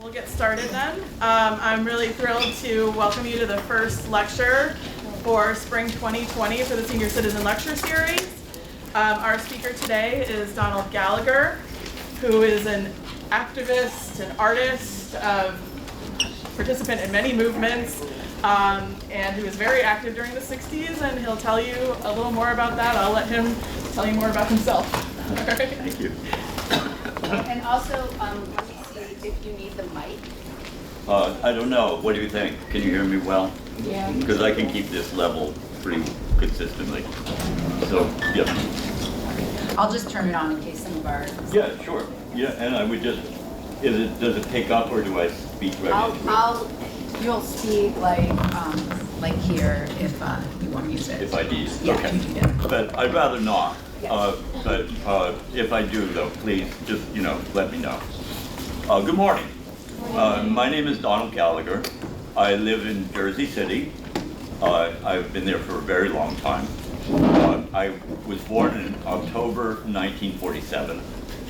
We'll get started then. I'm really thrilled to welcome you to the first lecture for Spring 2020 for the Senior Citizen Lecture Series. Our speaker today is Donald Gallagher, who is an activist, an artist, participant in many movements, and who was very active during the 60s, and he'll tell you a little more about that. I'll let him tell you more about himself. All right. Thank you. And also, let me see if you need the mic. I don't know. What do you think? Can you hear me well? Yeah. Because I can keep this level pretty consistently. So, yeah. I'll just turn it on in case some of our... Yeah, sure. Yeah, and I would just, does it pick up or do I speak right into it? You'll speak like here if you want to use it. If I need it. Yeah, Okay. you do that. But I'd rather not. Yes. But if I do, though, please just, let me know. Good morning. My name is Donald Gallagher. I live in Jersey City. I've been there for a very long time. I was born in October 1947.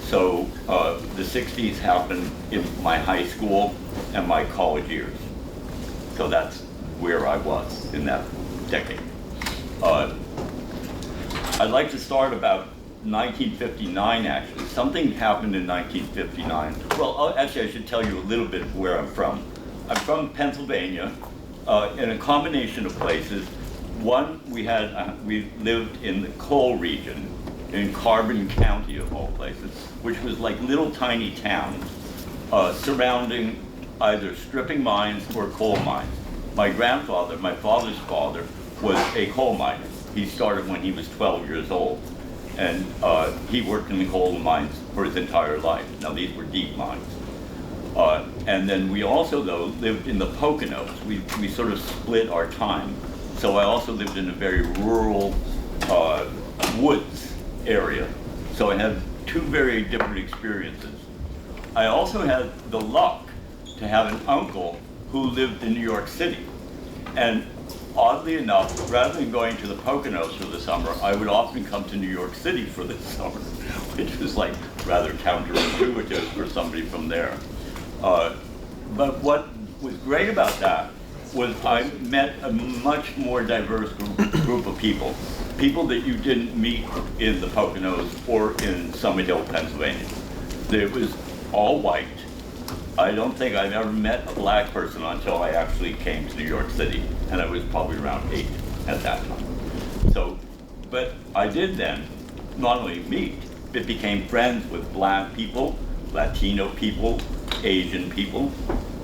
So the 60s happened in my high school and my college years. So that's where I was in that decade. I'd like to start about 1959, actually. Something happened in 1959. Well, actually, I should tell you a little bit of where I'm from. I'm from Pennsylvania, in a combination of places. One, we lived in the coal region in Carbon County, of all places, which was like little tiny towns surrounding either stripping mines or coal mines. My grandfather, my father's father, was a coal miner. He started when he was 12 years old, and he worked in the coal mines for his entire life. Now, these were deep mines. And then we also, though, lived in the Poconos. We sort of split our time. So I also lived in a very rural woods area. So I had two very different experiences. I also had the luck to have an uncle who lived in New York City. And oddly enough, rather than going to the Poconos for the summer, I would often come to New York City for the summer, which was like rather counterintuitive for somebody from there. But what was great about that was I met a much more diverse group of people. People that you didn't meet in the Poconos or in Summit Hill, Pennsylvania. It was all white. I don't think I've ever met a black person until I actually came to New York City, and I was probably around 8 at that time. So, but I did then not only meet, but became friends with black people, Latino people, Asian people,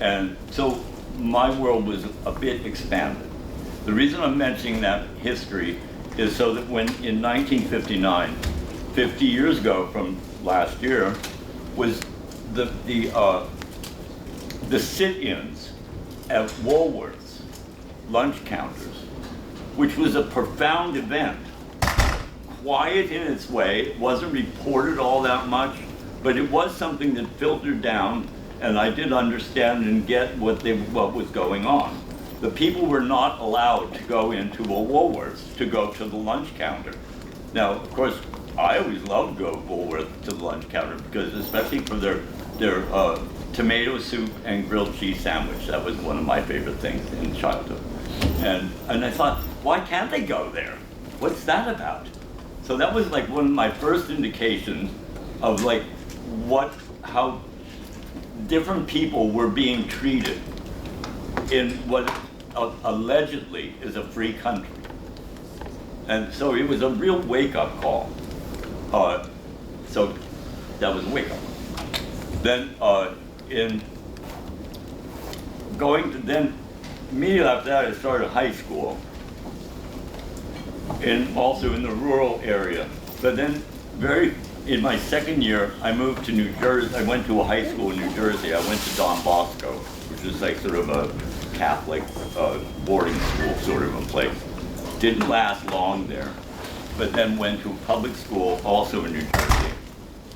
and so my world was a bit expanded. The reason I'm mentioning that history is so that when in 1959, 50 years ago from last year, was the sit-ins at Woolworth's lunch counters, which was a profound event. Quiet in its way, it wasn't reported all that much, but it was something that filtered down, and I did understand and get what was going on. The people were not allowed to go into a Woolworth's to go to the lunch counter. Now, of course, I always loved to go to Woolworth's to the lunch counter because, especially for their tomato soup and grilled cheese sandwich. That was one of my favorite things in childhood. And I thought, why can't they go there? What's that about? So that was like one of my first indications of like how different people were being treated in what allegedly is a free country. And so it was a real wake-up call. So that was a wake-up. Then immediately after that, I started high school, also in the rural area. But then in my second year, I moved to New Jersey. I went to a high school in New Jersey. I went to Don Bosco, which is like sort of a Catholic boarding school sort of a place. Didn't last long there, but then went to a public school also in New Jersey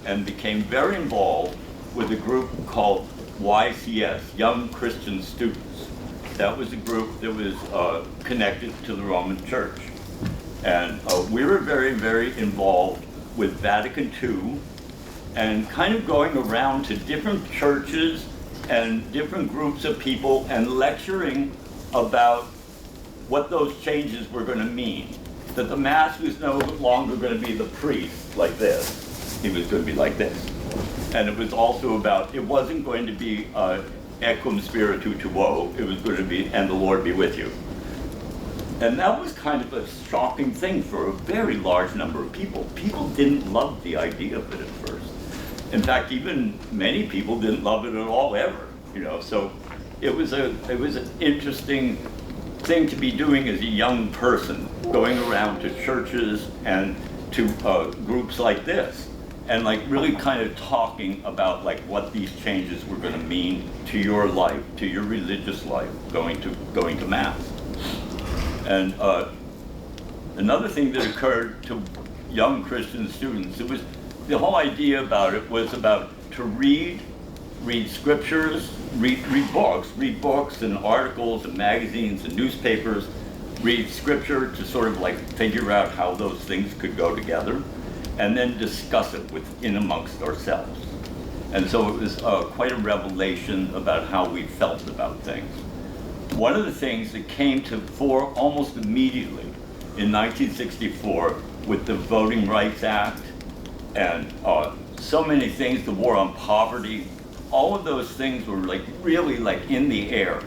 and became very involved with a group called YCS, Young Christian Students. That was a group that was connected to the Roman Church. And we were very, very involved with Vatican II and kind of going around to different churches and different groups of people and lecturing about what those changes were going to mean. That the Mass was no longer going to be the priest like this. He was going to be like this. And it was also about, it wasn't going to be equum spiritu tuo, it was going to be, and the Lord be with you. And that was kind of a shocking thing for a very large number of people. People didn't love the idea of it at first. In fact, even many people didn't love it at all ever, you know. So it was an interesting thing to be doing as a young person, going around to churches and to groups like this, and like really kind of talking about like what these changes were going to mean to your life, to your religious life, going to Mass. And another thing that occurred to young Christian students, it was the whole idea about it was about to read scriptures, read books and articles and magazines and newspapers, read scripture to sort of like figure out how those things could go together, and then discuss it within amongst ourselves. And so it was quite a revelation about how we felt about things. One of the things that came to fore almost immediately in 1964 with the Voting Rights Act and so many things, the war on poverty, all of those things were like really like in the air.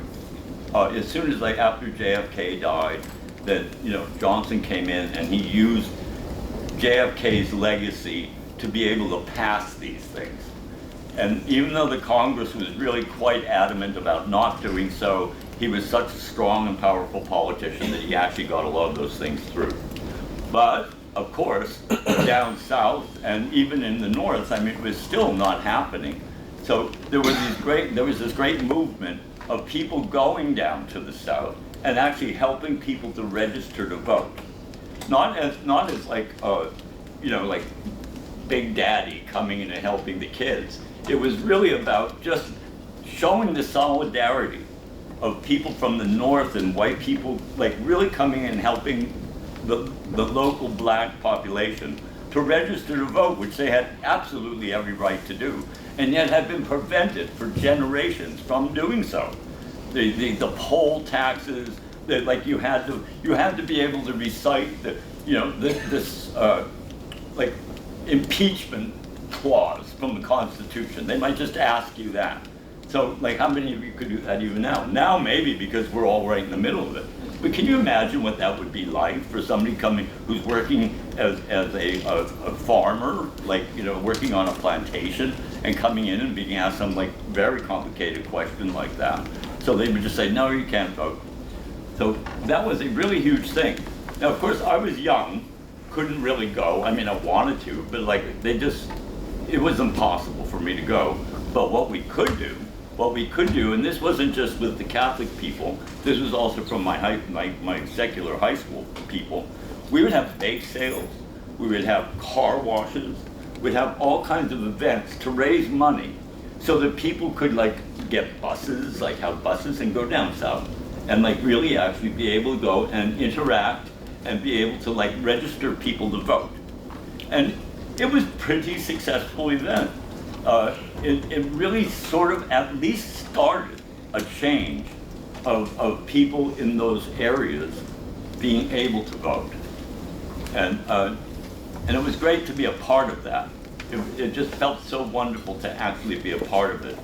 As soon as like after JFK died, that, you know, Johnson came in and he used JFK's legacy to be able to pass these things. And even though the Congress was really quite adamant about not doing so, he was such a strong and powerful politician that he actually got a lot of those things through. But, of course, down south and even in the north, I mean, it was still not happening. So there was this great movement of people going down to the south and actually helping people to register to vote. Not as like, you know, like Big Daddy coming in and helping the kids. It was really about just showing the solidarity of people from the north and white people, like really coming and helping the local black population to register to vote, which they had absolutely every right to do, and yet had been prevented for generations from doing so. The poll taxes, that like you had to be able to recite the, you know, this like impeachment clause from the Constitution. They might just ask you that. So like how many of you could do that even now? Now maybe, because we're all right in the middle of it. But can you imagine what that would be like for somebody coming who's working as a farmer, like, you know, working on a plantation and coming in and being asked some like very complicated question like that? So they would just say, no, you can't vote. So that was a really huge thing. Now, of course, I was young, couldn't really go. I mean, I wanted to, but like it was impossible for me to go. But what we could do, and this wasn't just with the Catholic people, this was also from my secular high school people, we would have bake sales, we would have car washes, we'd have all kinds of events to raise money so that people could like get buses, like have buses and go down south and like really actually be able to go and interact and be able to like register people to vote. And it was a pretty successful event. It really sort of at least started a change of people in those areas being able to vote. And it was great to be a part of that. It just felt so wonderful to actually be a part of it.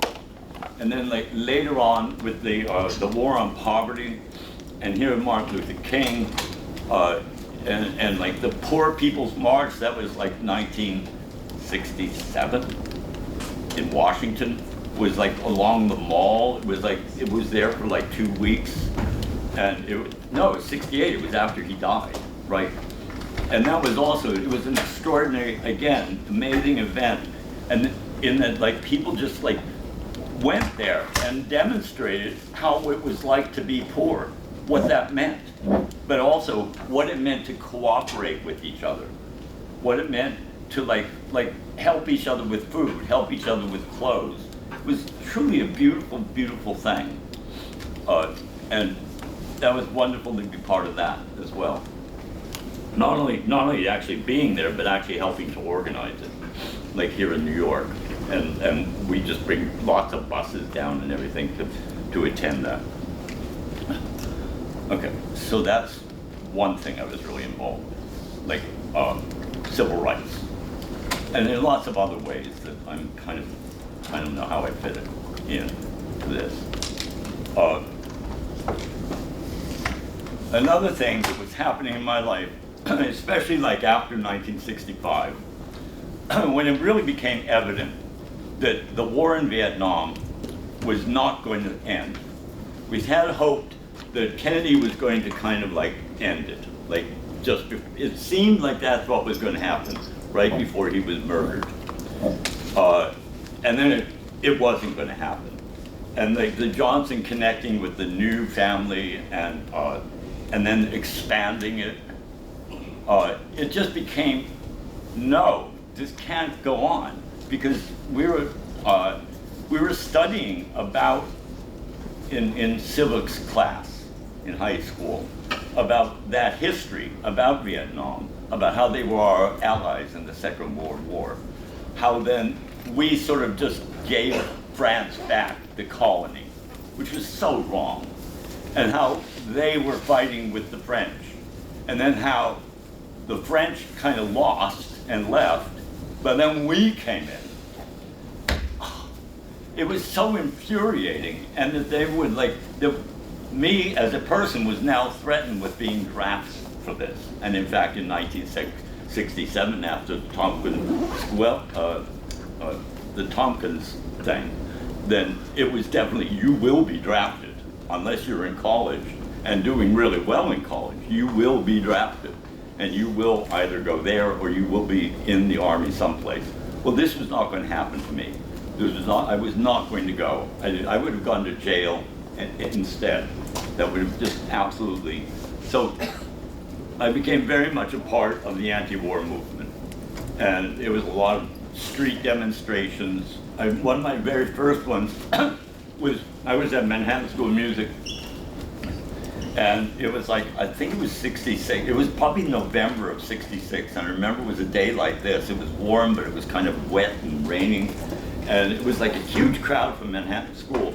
And then like later on with the war on poverty, and here Martin Luther King, and like the Poor People's March, that was like 1967 in Washington, was like along the mall. It was there for like 2 weeks, and it was 68. It was after he died, right? And that was also, it was an extraordinary, again, amazing event, and in that like people just like went there and demonstrated how it was like to be poor, what that meant, but also what it meant to cooperate with each other, what it meant to like help each other with food, help each other with clothes. It was truly a beautiful, beautiful thing. And that was wonderful to be part of that as well. Not only actually being there, but actually helping to organize it, like here in New York. and we just bring lots of buses down and everything to attend that. Okay, so that's one thing I was really involved with, like civil rights. And there are lots of other ways that I'm kind of, I don't know how I fit it into this. Another thing that was happening in my life, especially like after 1965, when it really became evident that the war in Vietnam was not going to end. We had hoped that Kennedy was going to kind of like end it. Like it seemed like that's what was going to happen right before he was murdered. And then it wasn't going to happen. And the Johnson connecting with the new family and then expanding it, it just became, no, this can't go on, because we were studying about in civics class in high school about that history, about Vietnam, about how they were our allies in the Second World War, how then we sort of just gave France back the colony, which was so wrong, and how they were fighting with the French, and then how the French kind of lost and left, but then we came in. It was so infuriating, and that they would me as a person was now threatened with being drafted for this. And in fact, in 1967, after the Tompkins thing, then it was definitely, you will be drafted unless you're in college and doing really well in college. You will be drafted, and you will either go there or you will be in the Army someplace. Well, this was not going to happen to me. I was not going to go. I would have gone to jail instead. That would have just absolutely. So I became very much a part of the anti-war movement. And it was a lot of street demonstrations. One of my very first ones was, I was at Manhattan School of Music. And it was like, I think it was 66. It was probably November of 66. And I remember it was a day like this. It was warm, but it was kind of wet and raining. And it was like a huge crowd from Manhattan School.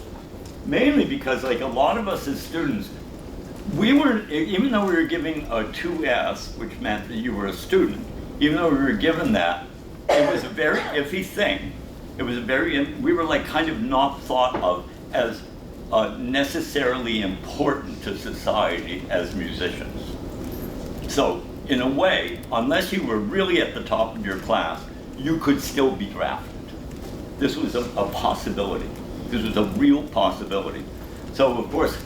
Mainly because like a lot of us as students, we were, even though we were giving a 2S, which meant that you were a student, even though we were given that, it was a very iffy thing. It was we were like kind of not thought of as necessarily important to society as musicians. So in a way, unless you were really at the top of your class, you could still be drafted. This was a possibility. This was a real possibility. So of course,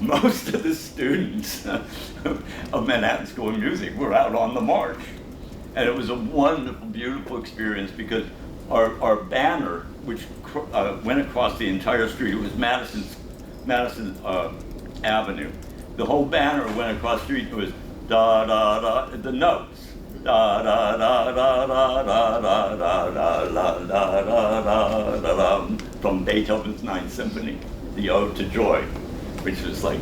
most of the students of Manhattan School of Music were out on the march. And it was a wonderful, beautiful experience, because our banner, which went across the entire street, it was Madison Avenue. The whole banner went across the street. It was da da da, the notes. Da da da da da da da da da da da da, from Beethoven's Ninth Symphony, the Ode to Joy, which was like,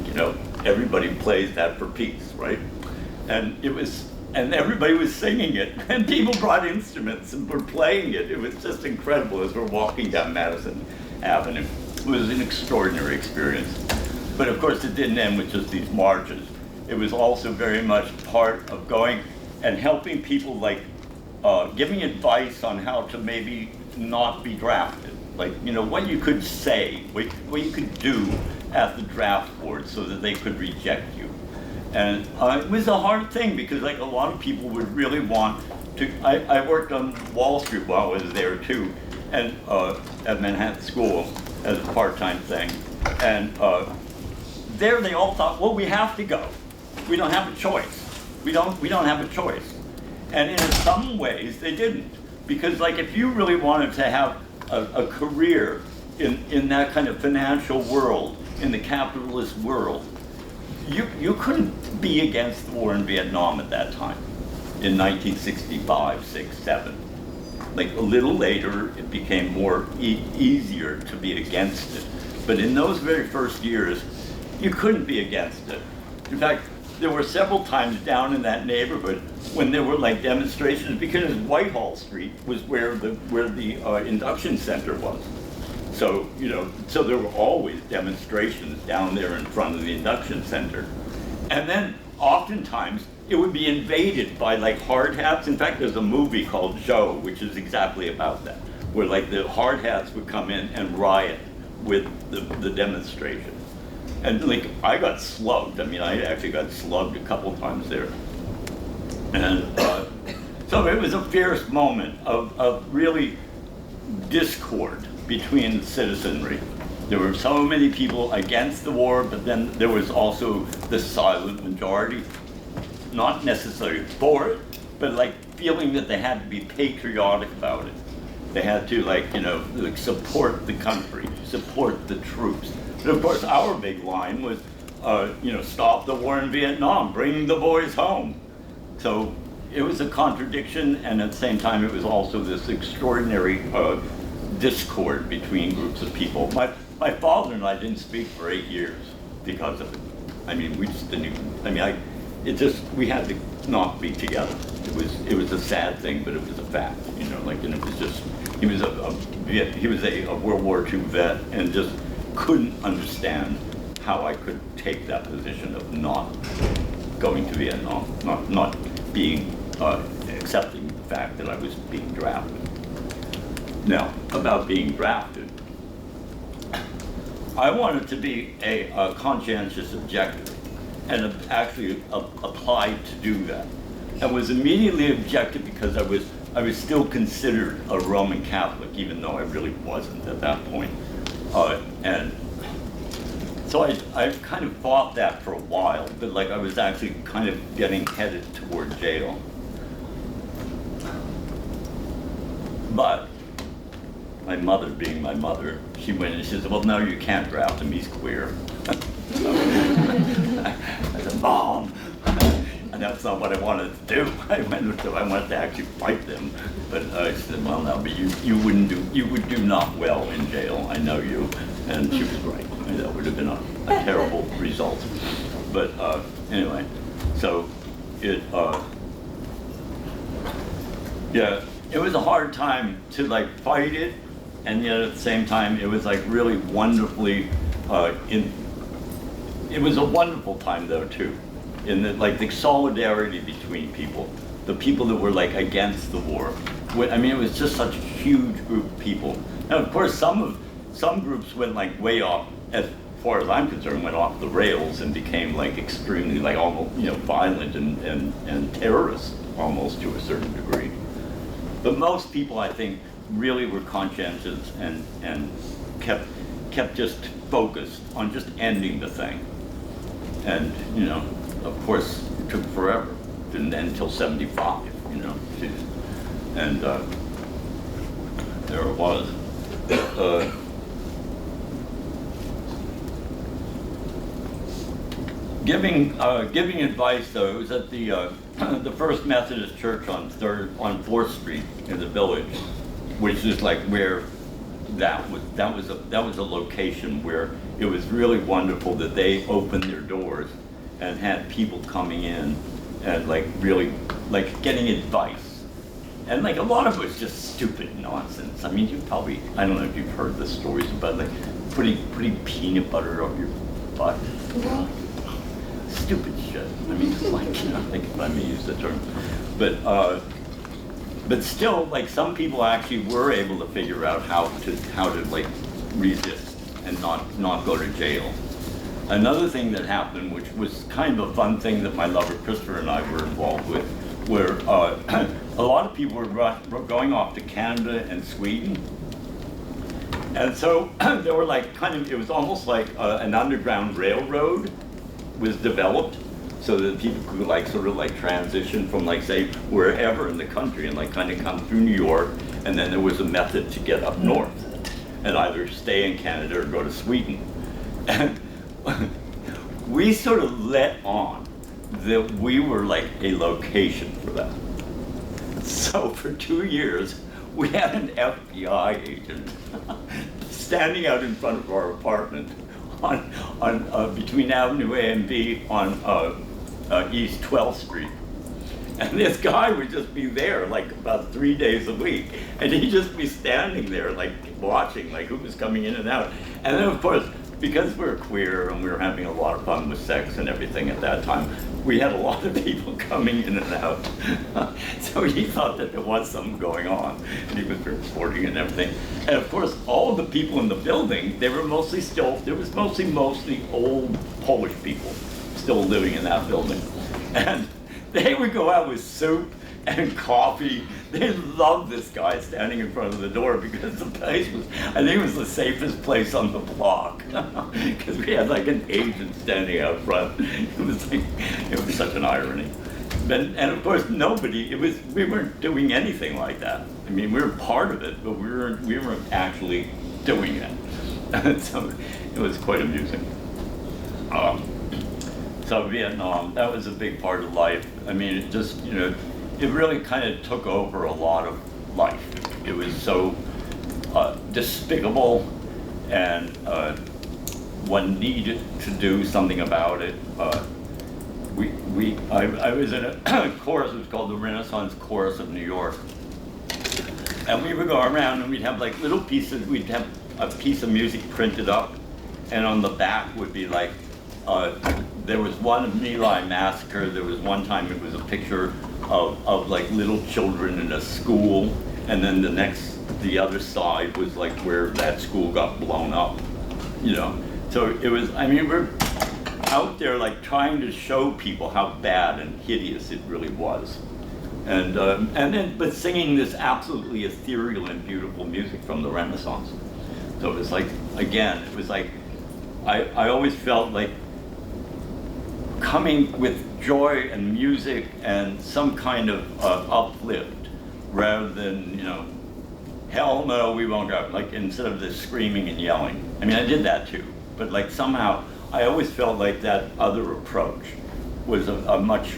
everybody plays that for peace, right? And everybody was singing it, and people brought instruments and were playing it. It was just incredible as we're walking down Madison Avenue. It was an extraordinary experience. But of course, it didn't end with just these marches. It was also very much part of going and helping people, like giving advice on how to maybe not be drafted. Like, what you could say, what you could do at the draft board so that they could reject you. And it was a hard thing, because like a lot of people would really want to, I worked on Wall Street while I was there too, and at Manhattan School as a part-time thing. And there they all thought, well, we have to go. We don't have a choice. We don't have a choice. And in some ways they didn't. Because like if you really wanted to have a career in that kind of financial world, in the capitalist world, you couldn't be against the war in Vietnam at that time, in 1965, 6, 7. Like a little later, it became more easier to be against it. But in those very first years, you couldn't be against it. In fact, there were several times down in that neighborhood when there were like demonstrations, because Whitehall Street was where the induction center was. So, you know, so there were always demonstrations down there in front of the induction center. And then oftentimes it would be invaded by like hard hats. In fact, there's a movie called Joe, which is exactly about that, where like the hard hats would come in and riot with the demonstration. And like, I got slugged. I mean, I actually got slugged a couple times there. And so it was a fierce moment of really discord between the citizenry. There were so many people against the war, but then there was also the silent majority, not necessarily for it, but like feeling that they had to be patriotic about it. They had to, like, you know, like support the country, support the troops. And of course, our big line was, you know, stop the war in Vietnam, bring the boys home. So it was a contradiction, and at the same time, it was also this extraordinary discord between groups of people. My father and I didn't speak for 8 years because of it. I mean, we just didn't even, I mean, we had to not be together. It was a sad thing, but it was a fact, you know, like, and it was just, he was a World War II vet and just couldn't understand how I could take that position of not going to Vietnam, not being, accepting the fact that I was being drafted. Now, about being drafted, I wanted to be a conscientious objector and actually applied to do that. And was immediately objected because I was still considered a Roman Catholic, even though I really wasn't at that point. And so I kind of fought that for a while, but like I was actually kind of getting headed toward jail. But my mother, being my mother, she went and she said, well, no, you can't draft him, he's queer. I said, Mom, and that's not what I wanted to do. I wanted to actually fight them. But I said, well, no, but you would do not well in jail, I know you. And she was right. I mean, that would have been a terrible result. But anyway, so yeah, it was a hard time to like fight it, and yet at the same time, it was like really wonderfully, it was a wonderful time though too, in that like the solidarity between people, the people that were like against the war. I mean, it was just such a huge group of people. And of course, some groups went like way off, as far as I'm concerned, went off the rails and became like extremely like almost, you know, violent and terrorist almost to a certain degree. But most people, I think, really were conscientious and kept just focused on just ending the thing. And, you know, of course, it took forever. It didn't end until 75, you know. And there it was. Giving advice, though, it was at the First Methodist Church on 4th Street in the Village, which is like where that was a location where it was really wonderful that they opened their doors and had people coming in and like really like getting advice. And like a lot of it was just stupid nonsense. I mean, I don't know if you've heard the stories about like putting peanut butter up your butt. Stupid shit. I mean, just like, you know, like if I may use the term. But still, like some people actually were able to figure out how to like resist and not go to jail. Another thing that happened, which was kind of a fun thing that my lover Christopher and I were involved with, where a lot of people were going off to Canada and Sweden. And so there were like it was almost like an underground railroad was developed so that people could like sort of like transition from like say wherever in the country and like kind of come through New York, and then there was a method to get up north and either stay in Canada or go to Sweden. And we sort of let on that we were like a location for that. So for 2 years we had an FBI agent standing out in front of our apartment on between Avenue A and B on East 12th Street. And this guy would just be there like about 3 days a week. And he'd just be standing there like watching like who was coming in and out. And then of course, because we were queer and we were having a lot of fun with sex and everything at that time, we had a lot of people coming in and out. So he thought that there was something going on. And he was reporting and everything. And of course, all of the people in the building, they were mostly mostly old Polish people still living in that building. And they would go out with soup and coffee. They loved this guy standing in front of the door because the place was, I think it was the safest place on the block. Because we had like an agent standing out front. It was such an irony. And of course we weren't doing anything like that. I mean, we were part of it, but we weren't actually doing it. So it was quite amusing. So Vietnam, that was a big part of life. I mean, it just, it really kind of took over a lot of life. It was so despicable, and one needed to do something about it. I was in a chorus, it was called the Renaissance Chorus of New York. And we would go around and we'd have like little pieces, we'd have a piece of music printed up, and on the back would be like, there was one of My Lai Massacre. There was one time it was a picture of like little children in a school, and then the other side was like where that school got blown up, So it was, I mean, we're out there like trying to show people how bad and hideous it really was. But singing this absolutely ethereal and beautiful music from the Renaissance. So it was like, again, it was like, I always felt like coming with joy and music and some kind of uplift rather than, hell no, we won't go, like instead of this screaming and yelling. I mean, I did that too, but like somehow I always felt like that other approach was a much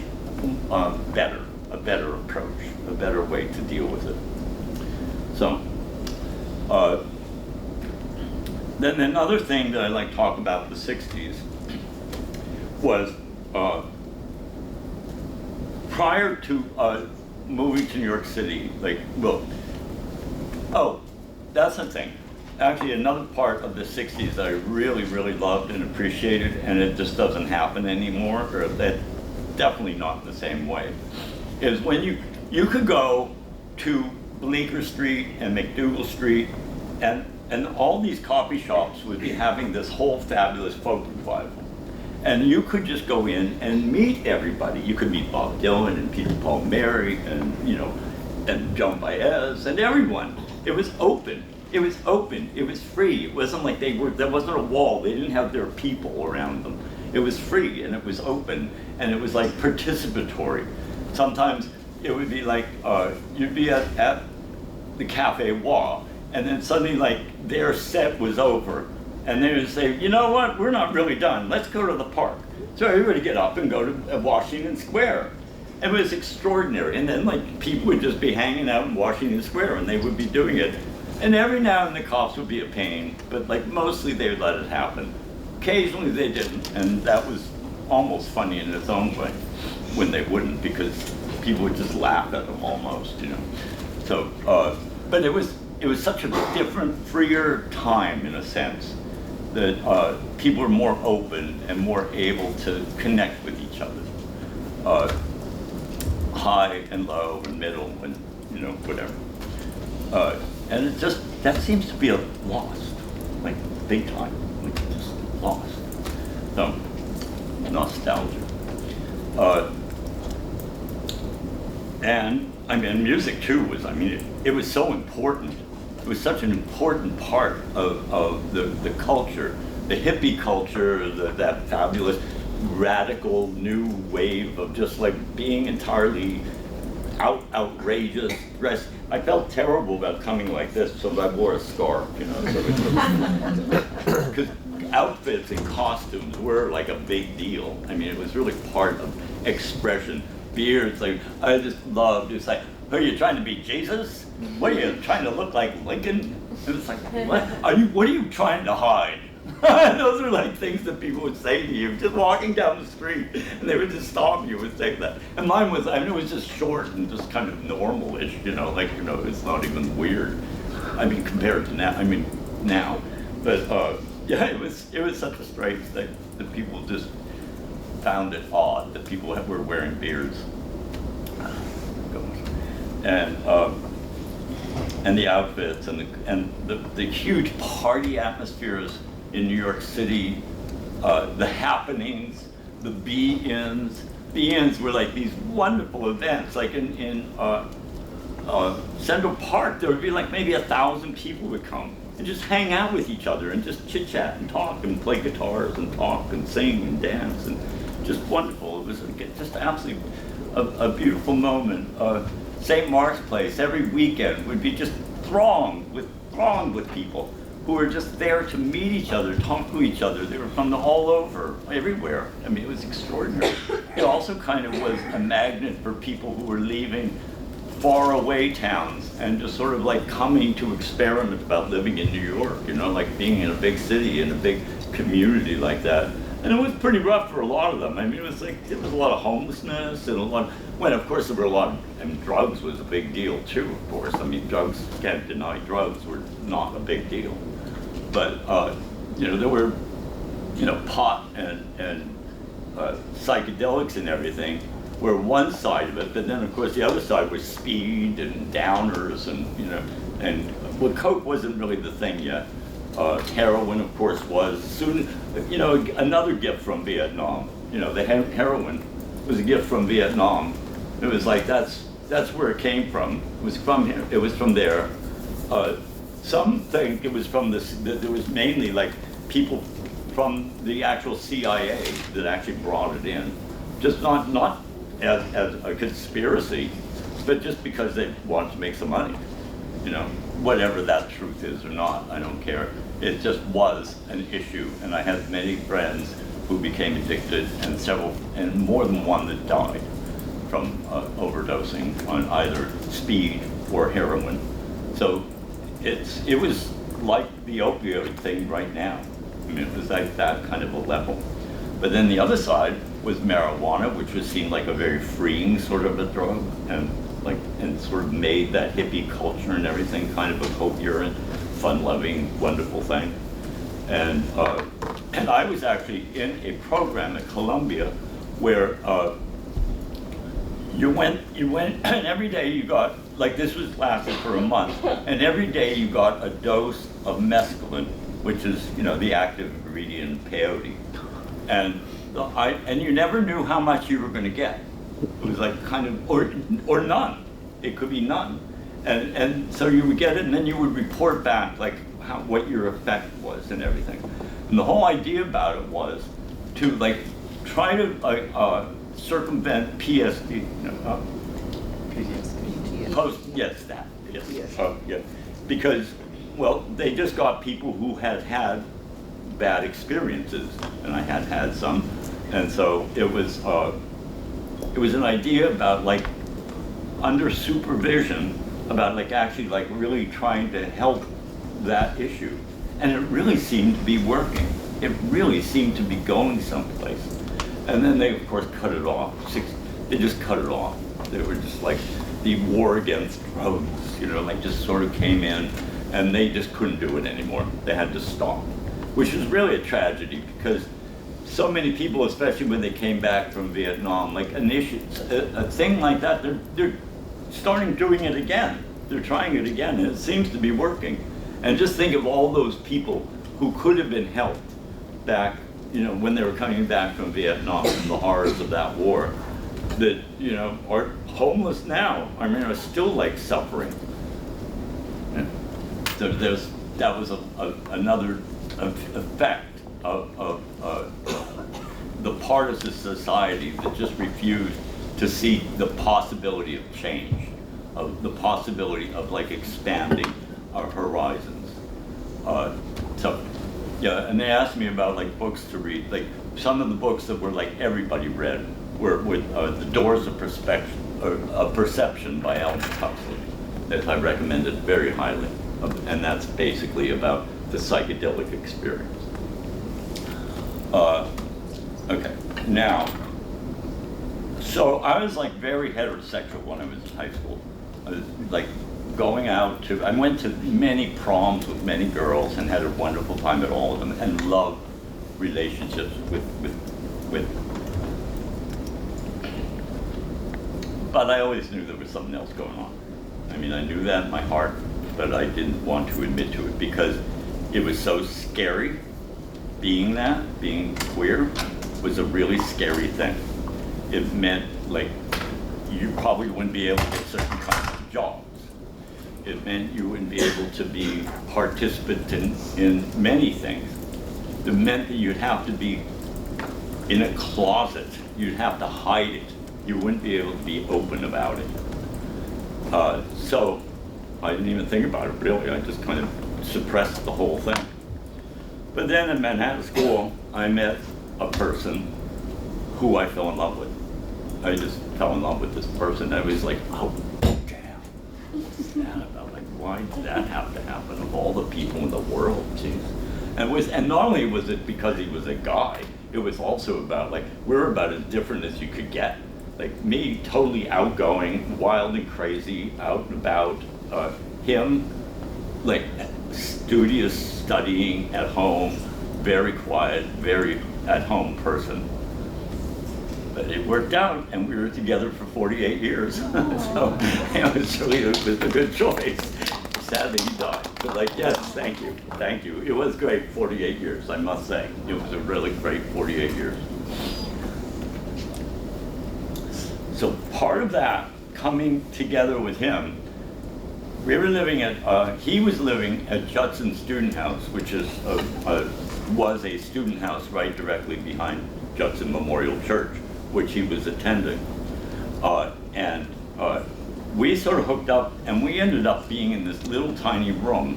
better approach, a better way to deal with it. So, then another thing that I like to talk about the 60s was prior to moving to New York City, that's the thing. Actually, another part of the 60s that I really, really loved and appreciated, and it just doesn't happen anymore, or that definitely not in the same way, is when you could go to Bleecker Street and McDougal Street, and all these coffee shops would be having this whole fabulous folk revival. And you could just go in and meet everybody. You could meet Bob Dylan and Peter Paul Mary and, and Joan Baez and everyone. It was open. It was open. It was free. It wasn't like there wasn't a wall. They didn't have their people around them. It was free and it was open and it was like participatory. Sometimes it would be like, you'd be at the Cafe Wah, and then suddenly like their set was over. And they would say, you know what, we're not really done. Let's go to the park. So everybody get up and go to Washington Square. It was extraordinary. And then like people would just be hanging out in Washington Square and they would be doing it. And every now and then the cops would be a pain, but like mostly they would let it happen. Occasionally they didn't, and that was almost funny in its own way when they wouldn't, because people would just laugh at them almost, So, but it was such a different, freer time in a sense, that people are more open and more able to connect with each other, high and low and middle and whatever. And it just, that seems to be lost, like big time, like just lost. So, nostalgia. And I mean, music too was, it was so important. It was such an important part of the culture, the hippie culture, that fabulous radical new wave of just like being entirely outrageous dress. I felt terrible about coming like this, so I wore a scarf, so because outfits and costumes were like a big deal. I mean, it was really part of expression. Beards, like I just loved. It's like, are you trying to be Jesus? What are you trying to look like Lincoln? And it's like, what are you trying to hide? Those are like things that people would say to you, just walking down the street, and they would just stop you and say that. And mine was, I mean, it was just short and just kind of normal-ish, like, it's not even weird. I mean, compared to now, now. But, yeah, it was such a strange thing that people just found it odd that people were wearing beards. And the outfits and the huge party atmospheres in New York City, the happenings, the be-ins. Be-ins were like these wonderful events. Like in Central Park, there would be like maybe 1,000 people would come and just hang out with each other and just chit-chat and talk and play guitars and talk and sing and dance, and just wonderful. It was just absolutely a beautiful moment. St. Mark's Place every weekend would be just thronged with people who were just there to meet each other, talk to each other. They were from all over, everywhere. I mean, it was extraordinary. It also kind of was a magnet for people who were leaving faraway towns and just sort of like coming to experiment about living in New York, like being in a big city, in a big community like that. And it was pretty rough for a lot of them. I mean, it was a lot of homelessness and of course there were a lot of, drugs was a big deal too, of course. I mean, drugs, can't deny drugs were not a big deal. But, there were, pot and psychedelics and everything were one side of it, but then of course the other side was speed and downers and coke wasn't really the thing yet. Heroin, of course, was soon, another gift from Vietnam. The heroin was a gift from Vietnam. It was like, that's where it came from. It was from there. Some think it was from there was mainly like people from the actual CIA that actually brought it in. Just not as a conspiracy, but just because they wanted to make some money. Whatever that truth is or not, I don't care. It just was an issue, and I had many friends who became addicted, and more than one that died from overdosing on either speed or heroin. So it was like the opioid thing right now. I mean, it was like that kind of a level. But then the other side was marijuana, which was seen like a very freeing sort of a drug, and sort of made that hippie culture and everything kind of a coherent, fun-loving, wonderful thing. And I was actually in a program at Columbia where you went, and every day you got, this was lasted for a month, and every day you got a dose of mescaline, which is, the active ingredient in peyote. And you never knew how much you were going to get. It was like kind of, or none. It could be none. And so you would get it, and then you would report back what your effect was and everything. And the whole idea about it was to try to circumvent PSD. Yes. Because, they just got people who had bad experiences, and I had some, and so it was an idea about under supervision about actually really trying to help that issue, and it really seemed to be working. It really seemed to be going someplace, and then they of course cut it off. They just cut it off. They were just the war against drugs, just sort of came in, and they just couldn't do it anymore. They had to stop, which was really a tragedy because so many people, especially when they came back from Vietnam, a thing like that, they're starting doing it again. They're trying it again, and it seems to be working. And just think of all those people who could have been helped back, when they were coming back from Vietnam and the horrors of that war, that, are homeless now. I mean, are still suffering. And so that was another effect of the part of the society that just refused to see the possibility of change, of the possibility of expanding our horizons. And they asked me about books to read. Some of the books that were everybody read were The Doors of Perception by Aldous Huxley, that I recommended very highly, and that's basically about the psychedelic experience. Now, so I was like very heterosexual when I was in high school. I was like going out to, I went to many proms with many girls and had a wonderful time at all of them and loved relationships with but I always knew there was something else going on. I mean, I knew that in my heart, but I didn't want to admit to it because it was so scary. Being queer was a really scary thing. It meant like you probably wouldn't be able to get certain kinds of jobs. It meant you wouldn't be able to be participant in many things. It meant that you'd have to be in a closet. You'd have to hide it. You wouldn't be able to be open about it. So I didn't even think about it really. I just kind of suppressed the whole thing. But then in Manhattan School, I met a person who I fell in love with. I just fell in love with this person. I was like, oh, damn. What's that about? Like, why did that have to happen of all the people in the world? Jeez. And not only was it because he was a guy, it was also about, like, we were about as different as you could get. Like, me, totally outgoing, wild and crazy, out and about. Him, like, studious, studying at home, very quiet, very at-home person. But it worked out, and we were together for 48 years. So it was a good choice. Sadly, he died. But like, yes, thank you. It was great 48 years, I must say. It was a really great 48 years. So part of that, coming together with him, we were living at, he was living at Judson Student House, which is was a student house right directly behind Judson Memorial Church, which he was attending. We sort of hooked up, and we ended up being in this little tiny room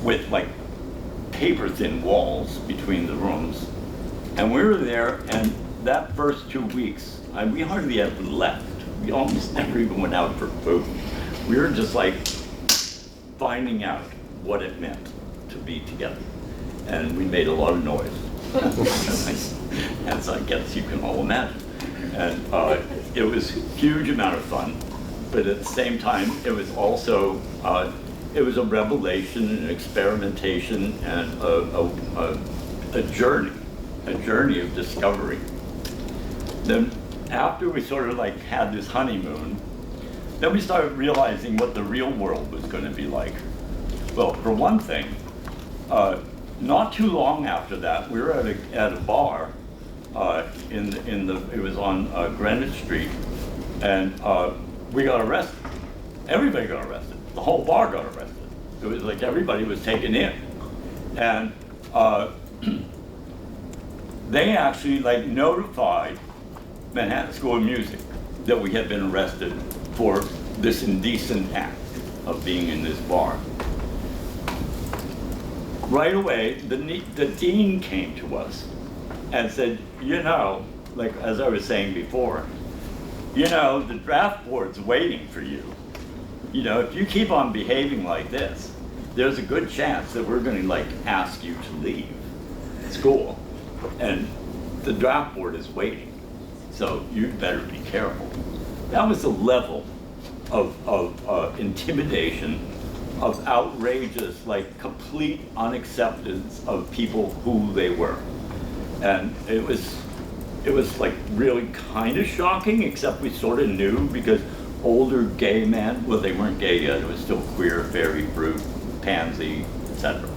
with like paper-thin walls between the rooms. And we were there, and that first 2 weeks, we hardly ever left. We almost never even went out for food. We were just like finding out what it meant to be together. And we made a lot of noise. As I guess you can all imagine. And it was a huge amount of fun, but at the same time, it was also, it was a revelation, an experimentation, and a journey of discovery. Then after we sort of like had this honeymoon, then we started realizing what the real world was going to be like. Well, for one thing, not too long after that, we were at a bar it was on Greenwich Street, and we got arrested. Everybody got arrested. The whole bar got arrested. It was like everybody was taken in, and they actually like notified Manhattan School of Music that we had been arrested for this indecent act of being in this bar. Right away, the dean came to us and said, you know, like as I was saying before, you know, the draft board's waiting for you. You know, if you keep on behaving like this, there's a good chance that we're going to like ask you to leave school. And the draft board is waiting. So you better be careful. That was the level of intimidation, of outrageous, like complete unacceptance of people who they were. And it was like really kind of shocking, except we sort of knew because older gay men, well they weren't gay yet, it was still queer, fairy, brute, pansy, etc.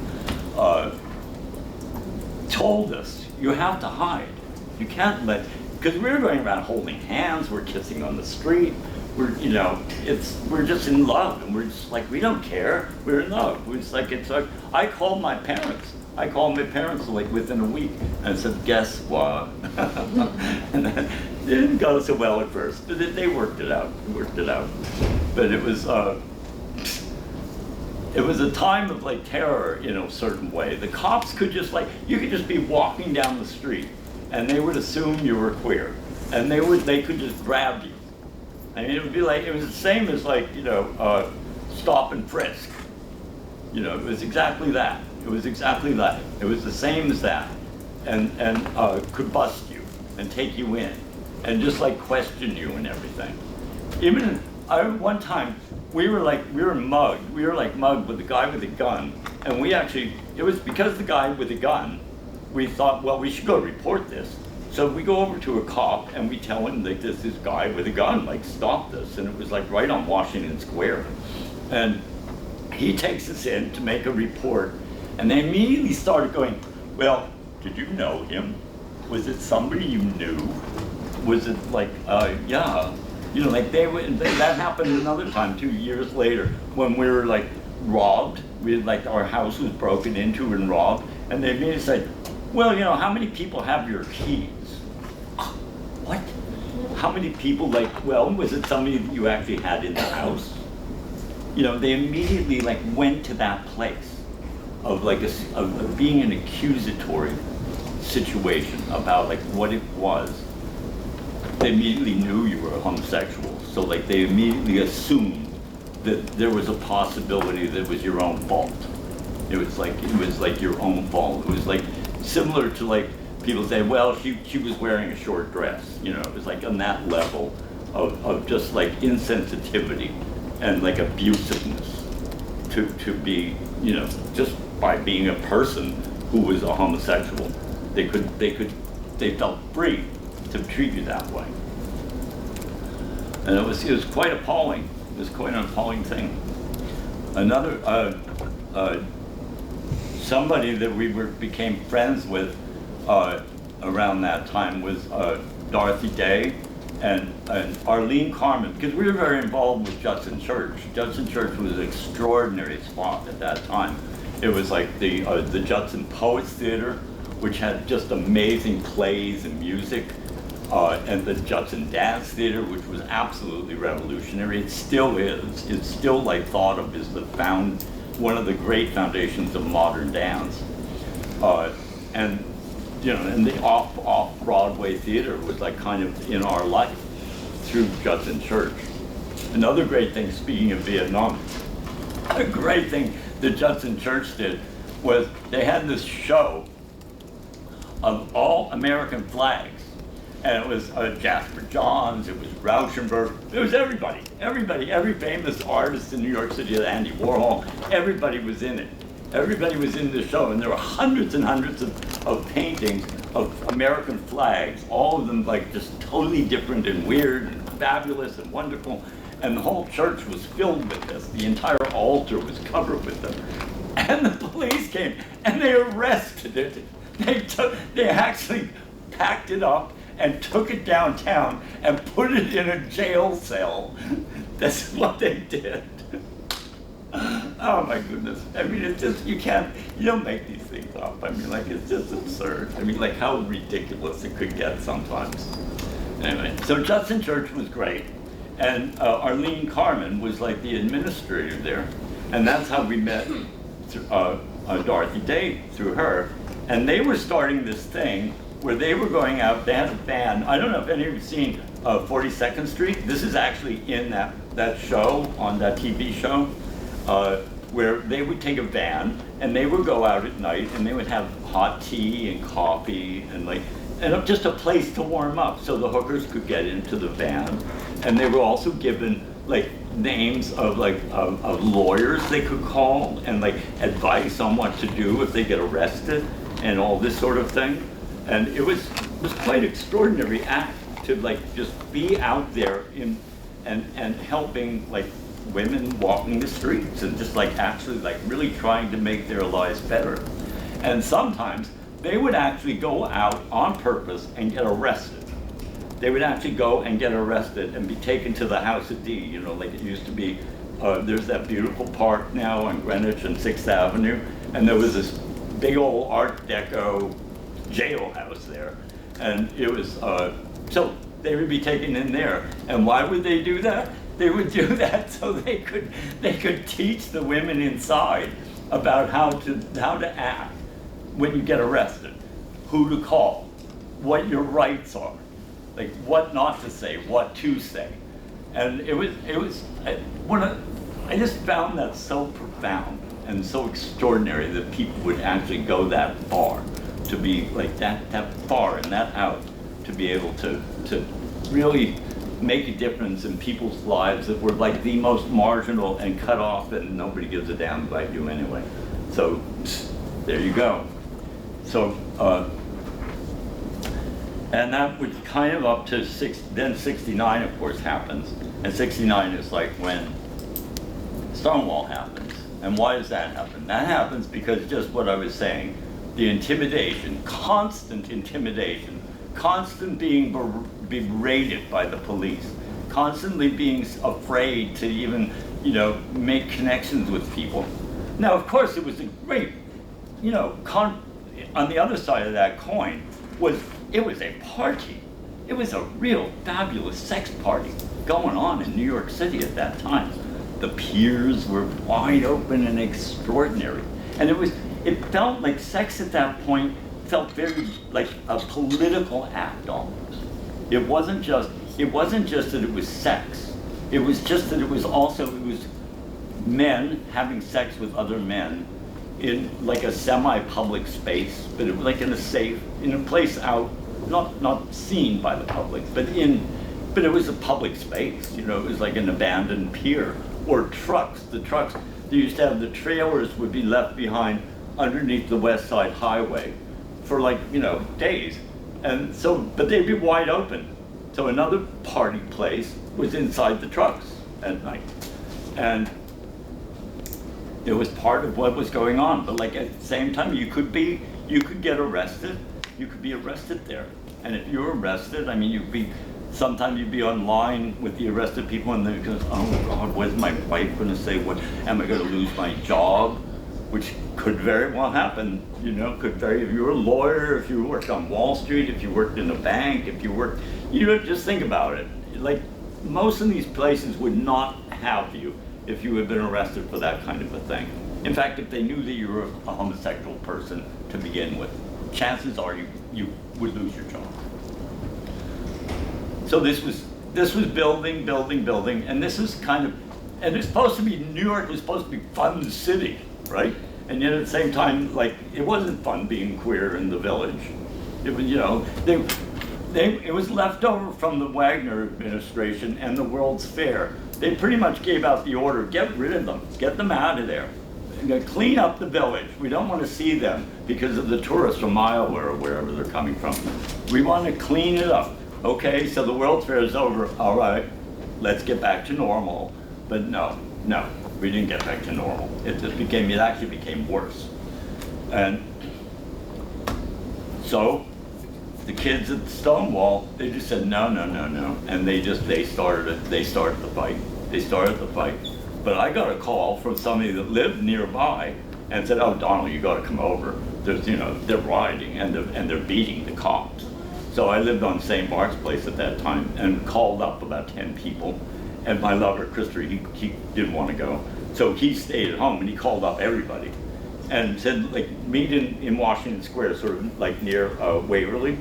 Told us, you have to hide. You can't let, because we were going around holding hands, we're kissing on the street, we're just in love, and we're just like, we don't care, we're in love. It's like, I called my parents like within a week and said, guess what? And then it didn't go so well at first, but they worked it out, But it was a time of like terror in a certain way. The cops could just like, you could just be walking down the street and they would assume you were queer. And they could just grab you. I mean, it would be like, it was the same as like, you know, stop and frisk. You know, it was exactly that. It was the same as that. could bust you and take you in and just like question you and everything. Even one time we were mugged. We were like mugged with a guy with a gun, and it was because the guy with the gun, we thought, well, we should go report this. So we go over to a cop and we tell him that this guy with a gun, like, stop this. And it was like right on Washington Square. And he takes us in to make a report. And they immediately started going, well, did you know him? Was it somebody you knew? Was it like, yeah. You know, like that happened another time 2 years later when we were like robbed. Our house was broken into and robbed. And they immediately said, well, you know, how many people have your keys? What? How many people, well, was it somebody that you actually had in the house? You know, they immediately went to that place of of being an accusatory situation about what it was. They immediately knew you were a homosexual, so they immediately assumed that there was a possibility that it was your own fault. It was your own fault. It was similar to people say, well, she was wearing a short dress. You know, it was on that level of just insensitivity and abusiveness to be, you know, just by being a person who was a homosexual, they felt free to treat you that way. And it was quite appalling. It was quite an appalling thing. Another somebody that we became friends with around that time was Dorothy Day and Arlene Carmen, because we were very involved with Judson Church. Judson Church was an extraordinary spot at that time. It was the Judson Poets Theater, which had just amazing plays and music, and the Judson Dance Theater, which was absolutely revolutionary. It still is. It's still thought of as one of the great foundations of modern dance. And you know, and the off-Broadway theater was kind of in our life through Judson Church. Another great thing, speaking of Vietnam, a great thing that Judson Church did was they had this show of all American flags. And it was Jasper Johns, it was Rauschenberg, it was everybody, every famous artist in New York City, Andy Warhol, everybody was in it. Everybody was in the show, and there were hundreds and hundreds of paintings of American flags, all of them just totally different and weird and fabulous and wonderful. And the whole church was filled with this. The entire altar was covered with them. And the police came and they arrested it. They actually packed it up and took it downtown and put it in a jail cell. That's what they did. Oh my goodness. I mean, it's just, you don't make these things up. I mean, it's just absurd. I mean, how ridiculous it could get sometimes. Anyway, so Judson Church was great. And Arlene Carmen was the administrator there. And that's how we met Dorothy Day through her. And they were starting this thing where they were going out, they had a van. I don't know if any of you have seen 42nd Street. This is actually in that show, on that TV show, where they would take a van and they would go out at night and they would have hot tea and coffee and just a place to warm up so the hookers could get into the van. And they were also given names of lawyers they could call and advice on what to do if they get arrested and all this sort of thing. And it was quite an extraordinary act to just be out there and helping women walking the streets and just actually really trying to make their lives better. And sometimes they would actually go out on purpose and get arrested. They would actually go and get arrested and be taken to the House of D, you know, like it used to be. There's that beautiful park now on Greenwich and 6th Avenue, and there was this big old Art Deco jailhouse there. And it was, so they would be taken in there. And why would they do that? They would do that so they could teach the women inside about how to act when you get arrested, who to call, what your rights are, what not to say, what to say. And I just found that so profound and so extraordinary that people would actually go that far to be like that far and that out, to be able to really make a difference in people's lives that were like the most marginal and cut off, and nobody gives a damn about you anyway. So there you go. So and that was kind of up to then 69 of course happens, and 69 is like when Stonewall happens. And why does that happen? That happens because just what I was saying, the intimidation, constant being berated by the police, constantly being afraid to even, make connections with people. Now, of course, it was a great, on the other side of that coin it was a party. It was a real fabulous sex party going on in New York City at that time. The piers were wide open and extraordinary. And it felt like sex at that point felt very like a political act almost. It wasn't just that it was sex. It was just that it was men having sex with other men in like a semi-public space, but it was like in a place out, not seen by the public, but it was a public space. It was like an abandoned pier. Or trucks. They used to have the trailers would be left behind underneath the West Side Highway for days. And so, but they'd be wide open. So another party place was inside the trucks at night. And it was part of what was going on. But like at the same time, you could get arrested. You could be arrested there. And if you were arrested, sometimes you'd be online with the arrested people, and they go, oh God, what's my wife going to say? What am I going to lose my job? Which could very well happen. If you were a lawyer, if you worked on Wall Street, if you worked in a bank, if you worked, just think about it. Like most of these places would not have you if you had been arrested for that kind of a thing. In fact, if they knew that you were a homosexual person to begin with, chances are you would lose your job. So this was building, and this is and it's supposed to be, New York was supposed to be fun city, right? And yet at the same time, like, it wasn't fun being queer in the Village. It was, it was left over from the Wagner administration and the World's Fair. They pretty much gave out the order, get rid of them, get them out of there. Clean up the Village. We don't want to see them because of the tourists from Iowa or wherever they're coming from. We want to clean it up. Okay, so the World's Fair is over. All right, let's get back to normal. But no, we didn't get back to normal. It actually became worse. And so the kids at Stonewall, they just said no. And they started the fight. But I got a call from somebody that lived nearby and said, oh, Donald, you got to come over. There's, they're rioting and they're beating the cops. So I lived on St. Mark's Place at that time and called up about 10 people. And my lover, Christopher, he didn't want to go. So he stayed at home and he called up everybody and said, like, meet in Washington Square, sort of like near Waverly.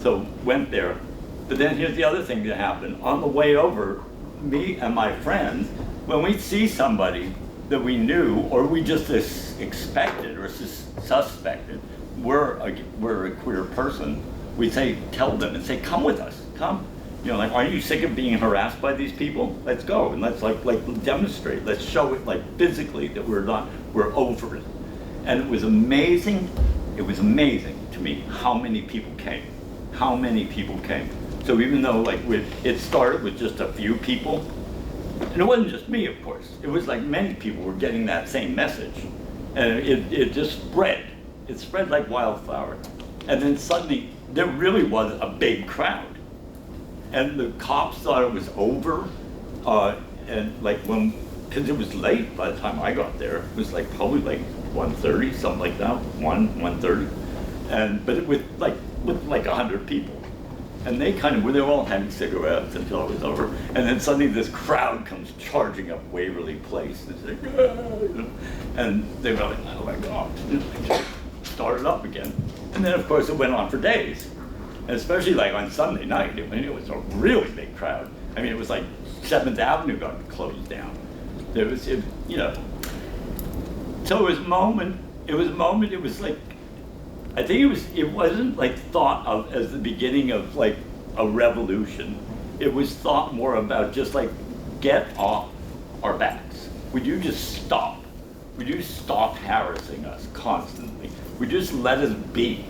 So went there. But then here's the other thing that happened. On the way over, me and my friends, when we see somebody that we knew or we just expected or suspected were a queer person, we'd tell them and say, come with us, come. Aren't you sick of being harassed by these people? Let's go and let's like demonstrate. Let's show it like physically that we're over it. And it was amazing to me how many people came. So even though it started with just a few people, and it wasn't just me, of course. It was like many people were getting that same message. And it just spread. It spread like wildfire. And then suddenly, there really was a big crowd. And the cops thought it was over. And because it was late by the time I got there. It was probably 1:30, something like that, 1:30. But with 100 people. And they were all having cigarettes until it was over. And then suddenly this crowd comes charging up Waverly Place. And they were like, oh my God. Started up again. And then of course it went on for days. And especially on Sunday night, it was a really big crowd. It was like 7th Avenue got closed down. So it was a moment, it was like I think it wasn't like thought of as the beginning of like a revolution. It was thought more about just like, get off our backs. Would you just stop? Would you stop harassing us constantly? Would you just let us be?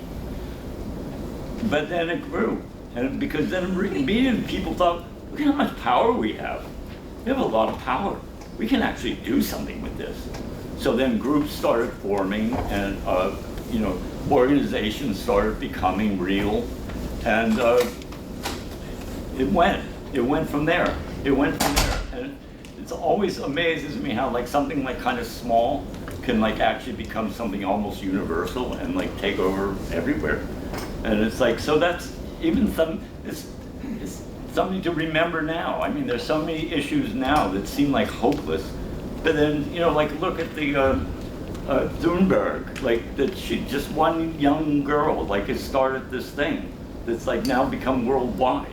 But then it grew. And because then immediately people thought, look at how much power we have. We have a lot of power. We can actually do something with this. So then groups started forming, and you know, organizations started becoming real, and it went from there. It went from there, and it always amazes me how like something like kind of small can like actually become something almost universal and like take over everywhere. And it's like, so that's even it's something to remember now. I mean, there's so many issues now that seem like hopeless, but then, you know, like look at the Thunberg, like that she, just one young girl, like has started this thing that's like now become worldwide.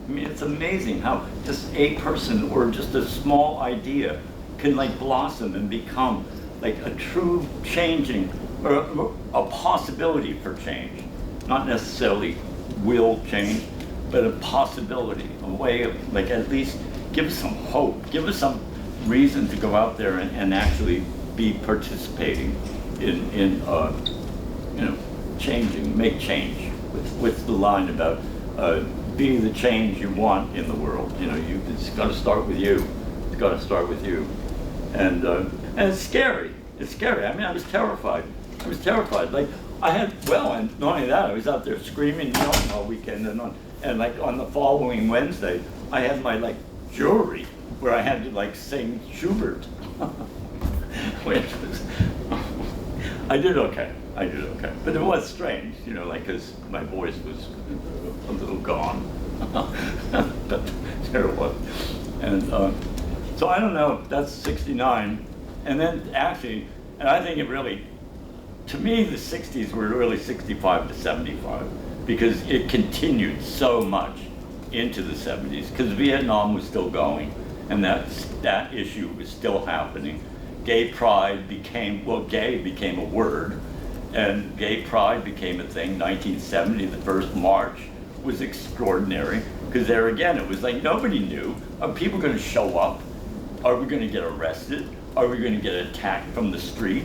I mean, it's amazing how just a person or just a small idea can like blossom and become like a true changing, or a possibility for change. Not necessarily will change, but a possibility, a way of like at least give us some hope, give us some reason to go out there and actually be participating in you know, changing, make change. With the line about be the change you want in the world. You know, it's got to start with you. It's got to start with you. And it's scary. It's scary. I mean, I was terrified. I was terrified. Like I had, well, and not only that, I was out there screaming, yelling all weekend, and like on the following Wednesday, I had my like jury where I had to like sing Schubert, which was, I did okay. I did okay, but it was strange, you know, like because my voice was a little gone, but there it was, and so I don't know. That's '69, and then actually, and I think it really, to me, the '60s were really '65 to '75 because it continued so much into the '70s because Vietnam was still going, and that issue was still happening. Gay pride became, well, gay became a word. And gay pride became a thing. 1970, the first march was extraordinary because there again, it was like nobody knew. Are people going to show up? Are we going to get arrested? Are we going to get attacked from the street?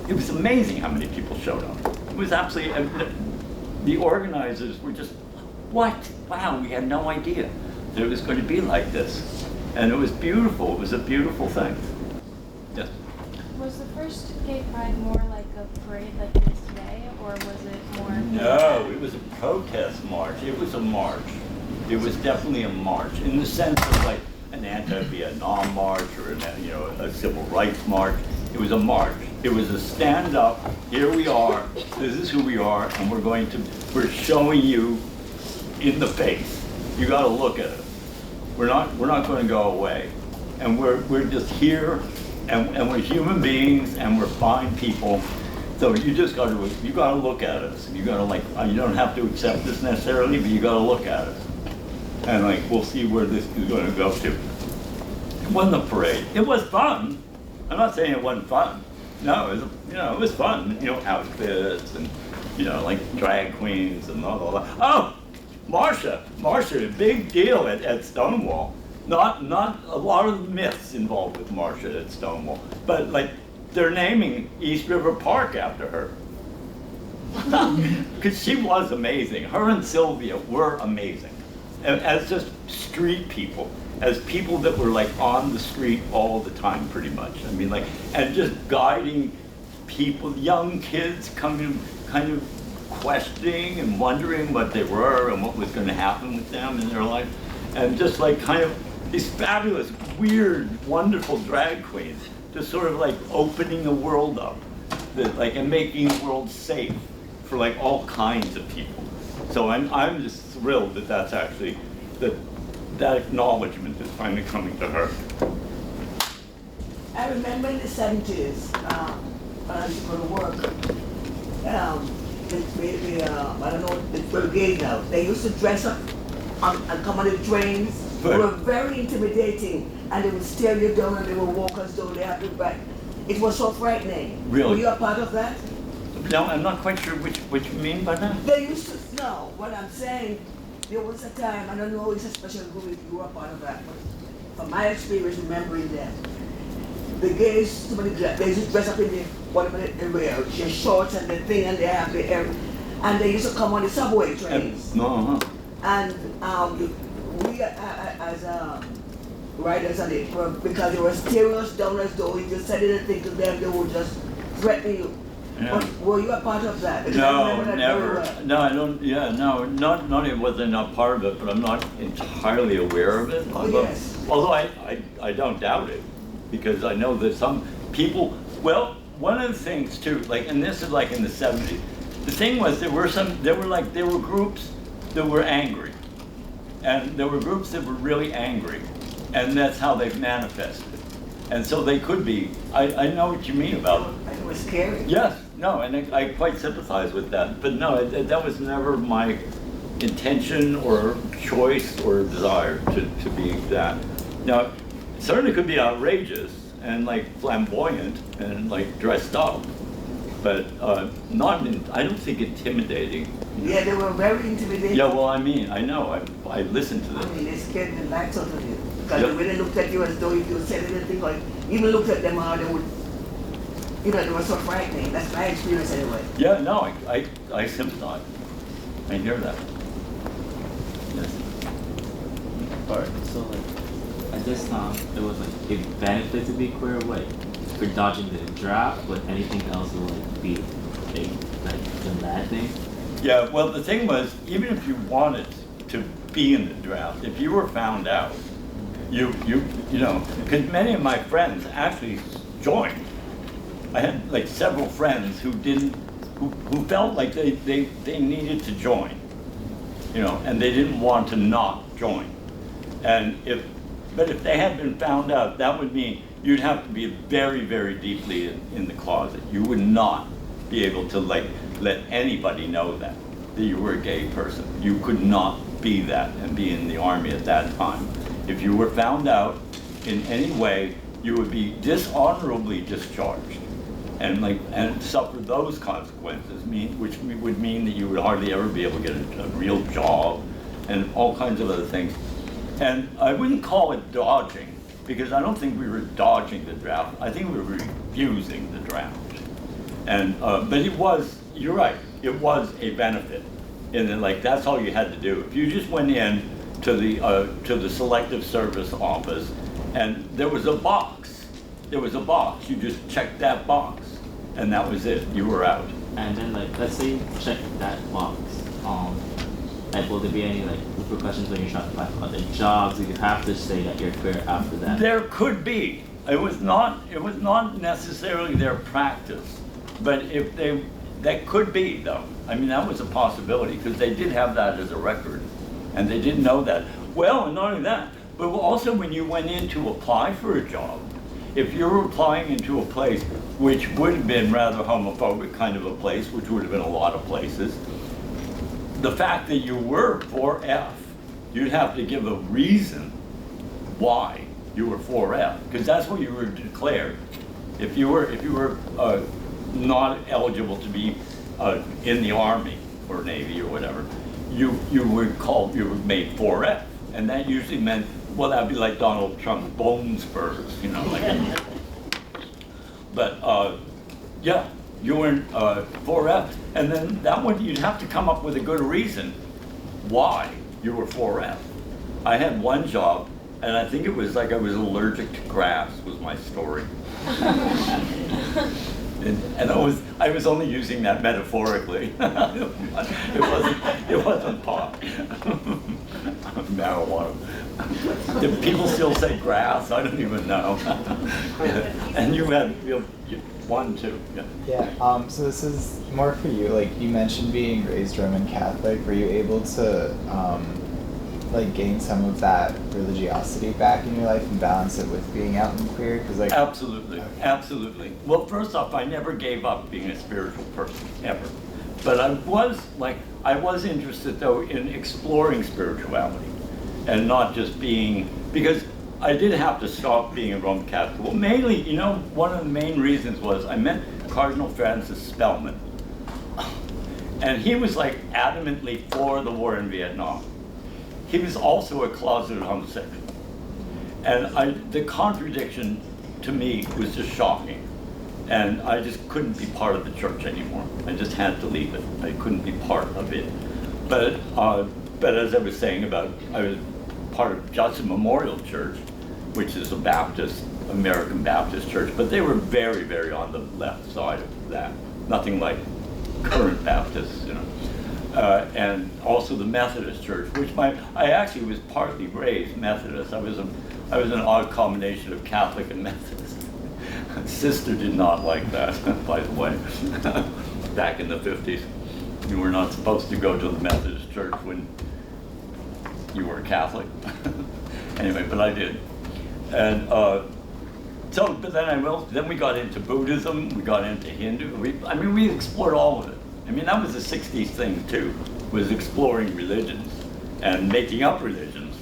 It was amazing how many people showed up. It was absolutely, the organizers were just, what? Wow, we had no idea that it was going to be like this. And it was beautiful. It was a beautiful thing. Yes. Was the first gay pride more like a parade like it is today, or was it more? No, it was a protest march. It was a march. It was definitely a march in the sense of like an anti-Vietnam march or a civil rights march. It was a march. It was a stand up. Here we are. This is who we are, and we're showing you in the face. You got to look at us. We're not going to go away, and we're just here. And we're human beings, and we're fine people. So you got to look at us. You got to like, you don't have to accept this necessarily, but you got to look at us. And like, we'll see where this is going to go to. It wasn't a parade. It was fun. I'm not saying it wasn't fun. No, it was fun. You know, outfits and like drag queens and all that. Oh, Marsha, a big deal at Stonewall. Not a lot of myths involved with Marsha at Stonewall, but like they're naming East River Park after her. Because she was amazing. Her and Sylvia were amazing. As just street people, as people that were like on the street all the time pretty much. I mean like, and just guiding people, young kids coming kind of questioning and wondering what they were and what was going to happen with them in their life. And just like kind of these fabulous, weird, wonderful drag queens, just sort of like opening the world up, and making the world safe for like all kinds of people. So I'm just thrilled that that's actually that acknowledgement is finally coming to her. I remember in the 70s, when I used to go to work, I don't know, it's for the gays now. They used to dress up and come on the trains. They were very intimidating, and they would stare you down, and they would walk as though they had to back. It was so frightening. Really? Were you a part of that? No, I'm not quite sure what you mean by that. They used to, no, what I'm saying, there was a time, I don't know, it's a special group if you were part of that, but from my experience remembering them, the gays, somebody, they used to dress up in the, whatever they wear, their shorts and the thing, and they have the hair, and they used to come on the subway trains. And we as riders on it, because they were staring us down as though if you said anything to them, they would just threaten you. Yeah. Were you a part of that? Because I No, remember that very never. well. No, I don't. Yeah, no, not only was I not part of it, but I'm not entirely aware of it. Oh, yes. Although I don't doubt it, because I know that some people. Well, one of the things too, like, and this is like in the '70s. The thing was there were groups that were angry, and there were groups that were really angry, and that's how they manifested. And so they could be. I know what you mean about it. And it was scary. Yes, no, and I quite sympathize with that. But no, that was never my intention or choice or desire to be that. Now, it certainly could be outrageous and like flamboyant and like dressed up, but I don't think intimidating. Yeah, they were very intimidating. Yeah, well, I mean, I know, I listened to I them. mean, they scared the lights out of you. Because Yep. they really looked at you as though if you said anything, or even looked at them how they would, they were so frightening. That's my experience anyway. Yeah, no, I sympathize. I hear that. Yes. Alright, so like at this time it was like a benefit to be queer, like for dodging the draft, but anything else would like be a bad thing. Yeah, well, the thing was, even if you wanted to be in the draft, if you were found out, you know, because many of my friends actually joined. I had like several friends who felt like they needed to join, you know, and they didn't want to not join. And but if they had been found out, that would mean you'd have to be very, very deeply in the closet. You would not be able to like let anybody know that you were a gay person. You could not be that and be in the army at that time. If you were found out in any way, you would be dishonorably discharged and suffer those consequences, which would mean that you would hardly ever be able to get a real job and all kinds of other things. And I wouldn't call it dodging, because I don't think we were dodging the draft. I think we were refusing the draft. And but it was, you're right, it was a benefit. And then like that's all you had to do. If you just went in to the selective service office and there was a box, you just checked that box and that was it, you were out. And then like let's say you check that box, like will there be any like repercussions when you're trying to apply for other jobs? You have to say that you're queer after that. There could be. It was not necessarily their practice, but that could be though. I mean, that was a possibility because they did have that as a record and they didn't know that. Well, and not only that, but also when you went in to apply for a job, if you were applying into a place which would have been rather homophobic kind of a place, which would have been a lot of places, the fact that you were 4F, you'd have to give a reason why you were 4F, because that's what you were declared. If you were not eligible to be in the Army or Navy or whatever, you were made 4F, and that usually meant, well, that'd be like Donald Trump's bone spurs, you know, like. But yeah, you were in 4F, and then that one you'd have to come up with a good reason why you were 4F. I had one job, and I think it was like I was allergic to grass was my story. And I was only using that metaphorically. It wasn't pot. Marijuana. Do people still say grass? I don't even know. And you had one too. Yeah. Yeah. So this is more for you. Like you mentioned being raised Roman Catholic. Were you able to like gain some of that religiosity back in your life and balance it with being out and queer? Because like Absolutely, okay. Absolutely. Well, first off, I never gave up being a spiritual person ever, but I was interested though in exploring spirituality, and not just being, because I did have to stop being a Roman Catholic. Well, mainly, you know, one of the main reasons was I met Cardinal Francis Spellman, And he was like adamantly for the war in Vietnam. He was also a closeted homosexual. And the contradiction to me was just shocking. And I just couldn't be part of the church anymore. I just had to leave it. I couldn't be part of it. But as I was saying I was part of Judson Memorial Church, which is a Baptist, American Baptist church, but they were very, very on the left side of that. Nothing like current Baptists, you know. And also the Methodist Church, which I actually was partly raised Methodist. I was an odd combination of Catholic and Methodist. Sister did not like that, by the way. Back in the 50s, you were not supposed to go to the Methodist Church when you were Catholic. Anyway, but I did. And but then we got into Buddhism, we got into Hindu. We explored all of it. I mean, that was the 60s thing too, was exploring religions and making up religions,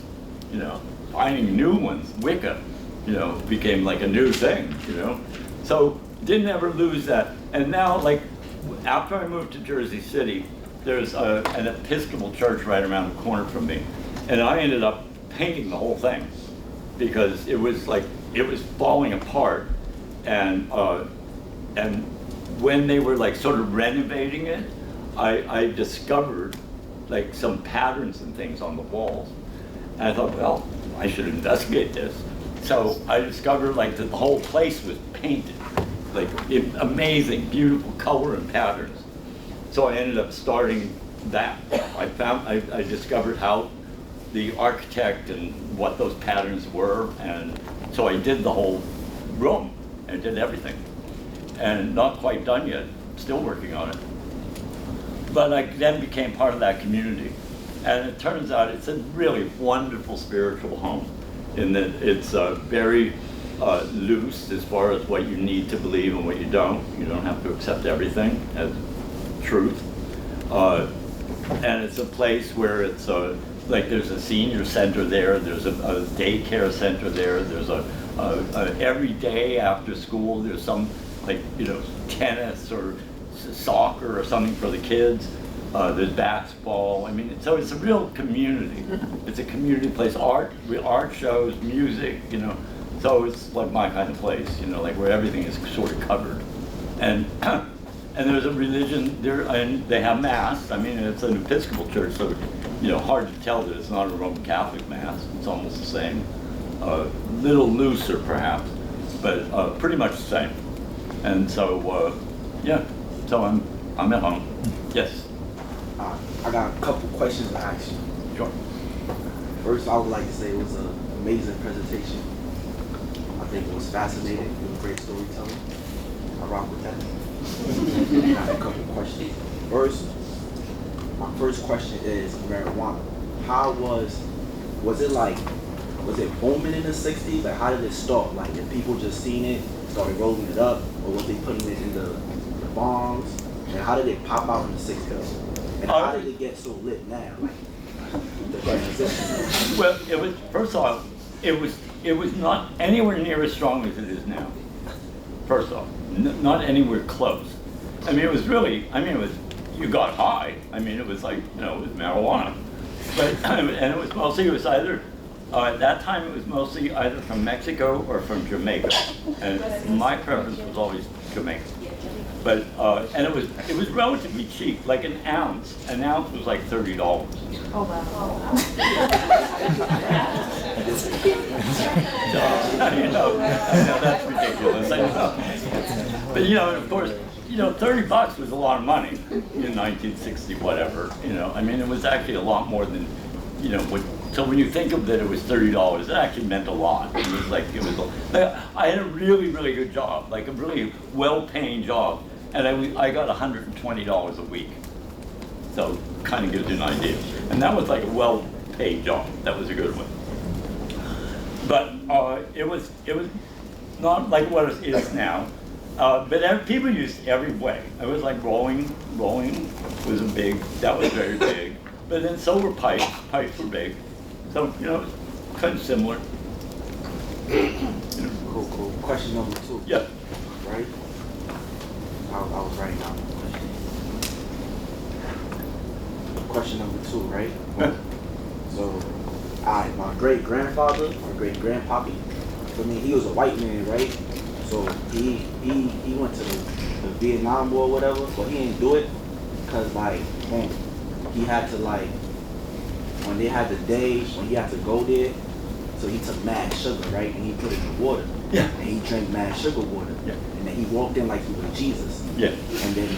you know, finding new ones. Wicca, you know, became like a new thing, you know. So didn't ever lose that. And now, like, after I moved to Jersey City, there's an Episcopal church right around the corner from me. And I ended up painting the whole thing because it was falling apart. And when they were like sort of renovating it, I discovered like some patterns and things on the walls. And I thought, well, I should investigate this. So I discovered like that the whole place was painted, like amazing, beautiful color and patterns. So I ended up starting that. I discovered how the architect and what those patterns were, and so I did the whole room and did everything. And not quite done yet, still working on it. But I then became part of that community. And it turns out it's a really wonderful spiritual home in that it's very loose as far as what you need to believe and what you don't. You don't have to accept everything as truth. And it's a place where it's like there's a senior center there, there's a daycare center there, there's every day after school there's some, like, you know, tennis or soccer or something for the kids. There's basketball. I mean, so it's a real community. It's a community place. Art shows, music, you know. So it's like my kind of place, you know, like where everything is sort of covered. And and there's a religion there, and they have mass. I mean, it's an Episcopal church, so, you know, hard to tell that it's not a Roman Catholic mass. It's almost the same. Little looser, perhaps, but pretty much the same. And so, yeah, so I'm at home. Yes? I got a couple questions to ask you. Sure. First, I would like to say it was an amazing presentation. I think it was fascinating. It was great storytelling. I rock with that. I have a couple questions. My first question is marijuana. How was it booming in the 60s? Like, how did it start? Like, did people just seen it, started rolling it up, or was they putting it in the bongs? And how did it pop out in the 60s? And how did it get so lit now? Like, the transition. Well, it was, first off, it was not anywhere near as strong as it is now. First off, not anywhere close. I mean, it was really, you got high. I mean, it was like, you know, it was marijuana. But, and it was mostly, at that time it was mostly either from Mexico or from Jamaica. And my preference was always Jamaica. But, and it was relatively cheap, like an ounce was like $30. Oh, wow. You know, that's ridiculous. I know. But, you know, of course, you know, $30 was a lot of money in 1960, whatever. You know, I mean, it was actually a lot more than, you know, so when you think of that it was $30, it actually meant a lot. It was like, I had a really, really good job, like a really well-paying job, and I got $120 a week. So, kind of gives you an idea. And that was like a well-paid job. That was a good one. But it was not like what it is now. But people used every way. It was like rolling was that was very big. But then so were pipes. Pipes were big. So, you know, kind of similar. Cool. Question number 2. Yeah. Right? I was writing down the question. question number 2, right? So, my great grandfather, my great grandpappy, I mean, he was a white man, right? So he went to the Vietnam War or whatever, but he didn't do it because like, man, he had to like, when they had the day when he had to go there, so he took mad sugar, right, and he put it in water. Yeah. And he drank mad sugar water. Yeah. And then he walked in like he was Jesus. Yeah. And then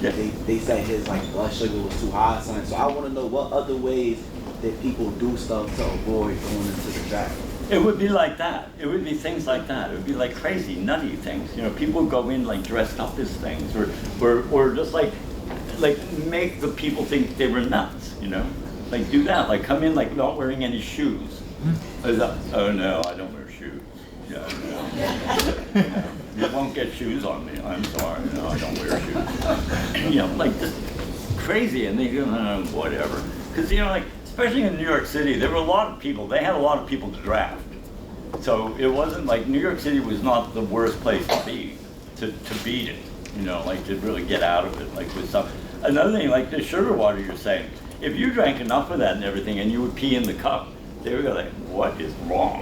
Yeah. they said his like blood sugar was too high or something. So I want to know what other ways that people do stuff to avoid going into the draft. It would be like that. It would be things like that. It would be like crazy, nutty things. You know, people go in like dressed up as things, or just like make the people think they were nuts. You know, like do that. Like come in like not wearing any shoes. Oh no, I don't wear shoes. Yeah, no. You won't get shoes on me. I'm sorry. No, I don't wear shoes. You know, like just crazy, and they go whatever. Because you know, like especially in New York City, there were a lot of people. They had a lot of people to draft. So it wasn't like New York City was not the worst place to be, to beat it. You know, like to really get out of it. Like with some another thing, like the sugar water you're saying. If you drank enough of that and everything, and you would pee in the cup, they would go like, "What is wrong?"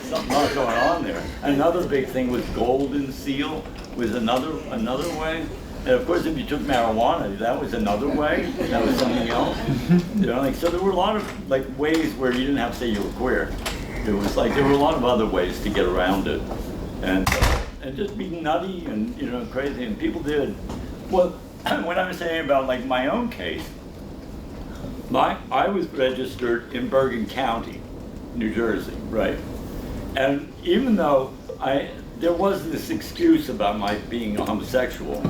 Something not going on there. Another big thing was golden seal was another way. And of course, if you took marijuana, that was another way. That was something else. You know, like so there were a lot of like ways where you didn't have to say you were queer. It was like there were a lot of other ways to get around it, and just be nutty and you know crazy. And people did. Well, when I was saying about like my own case, I was registered in Bergen County, New Jersey, right? And even though there was this excuse about my being a homosexual,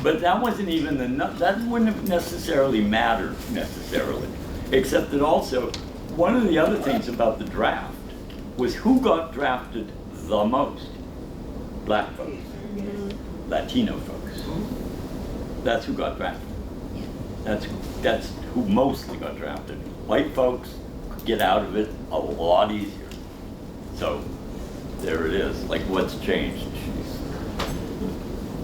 but that wasn't even that wouldn't have necessarily mattered necessarily, except that also one of the other things about the draft was who got drafted the most. Black folks, Latino folks. That's who got drafted. That's who mostly got drafted. White folks could get out of it a lot easier. So there it is. Like what's changed?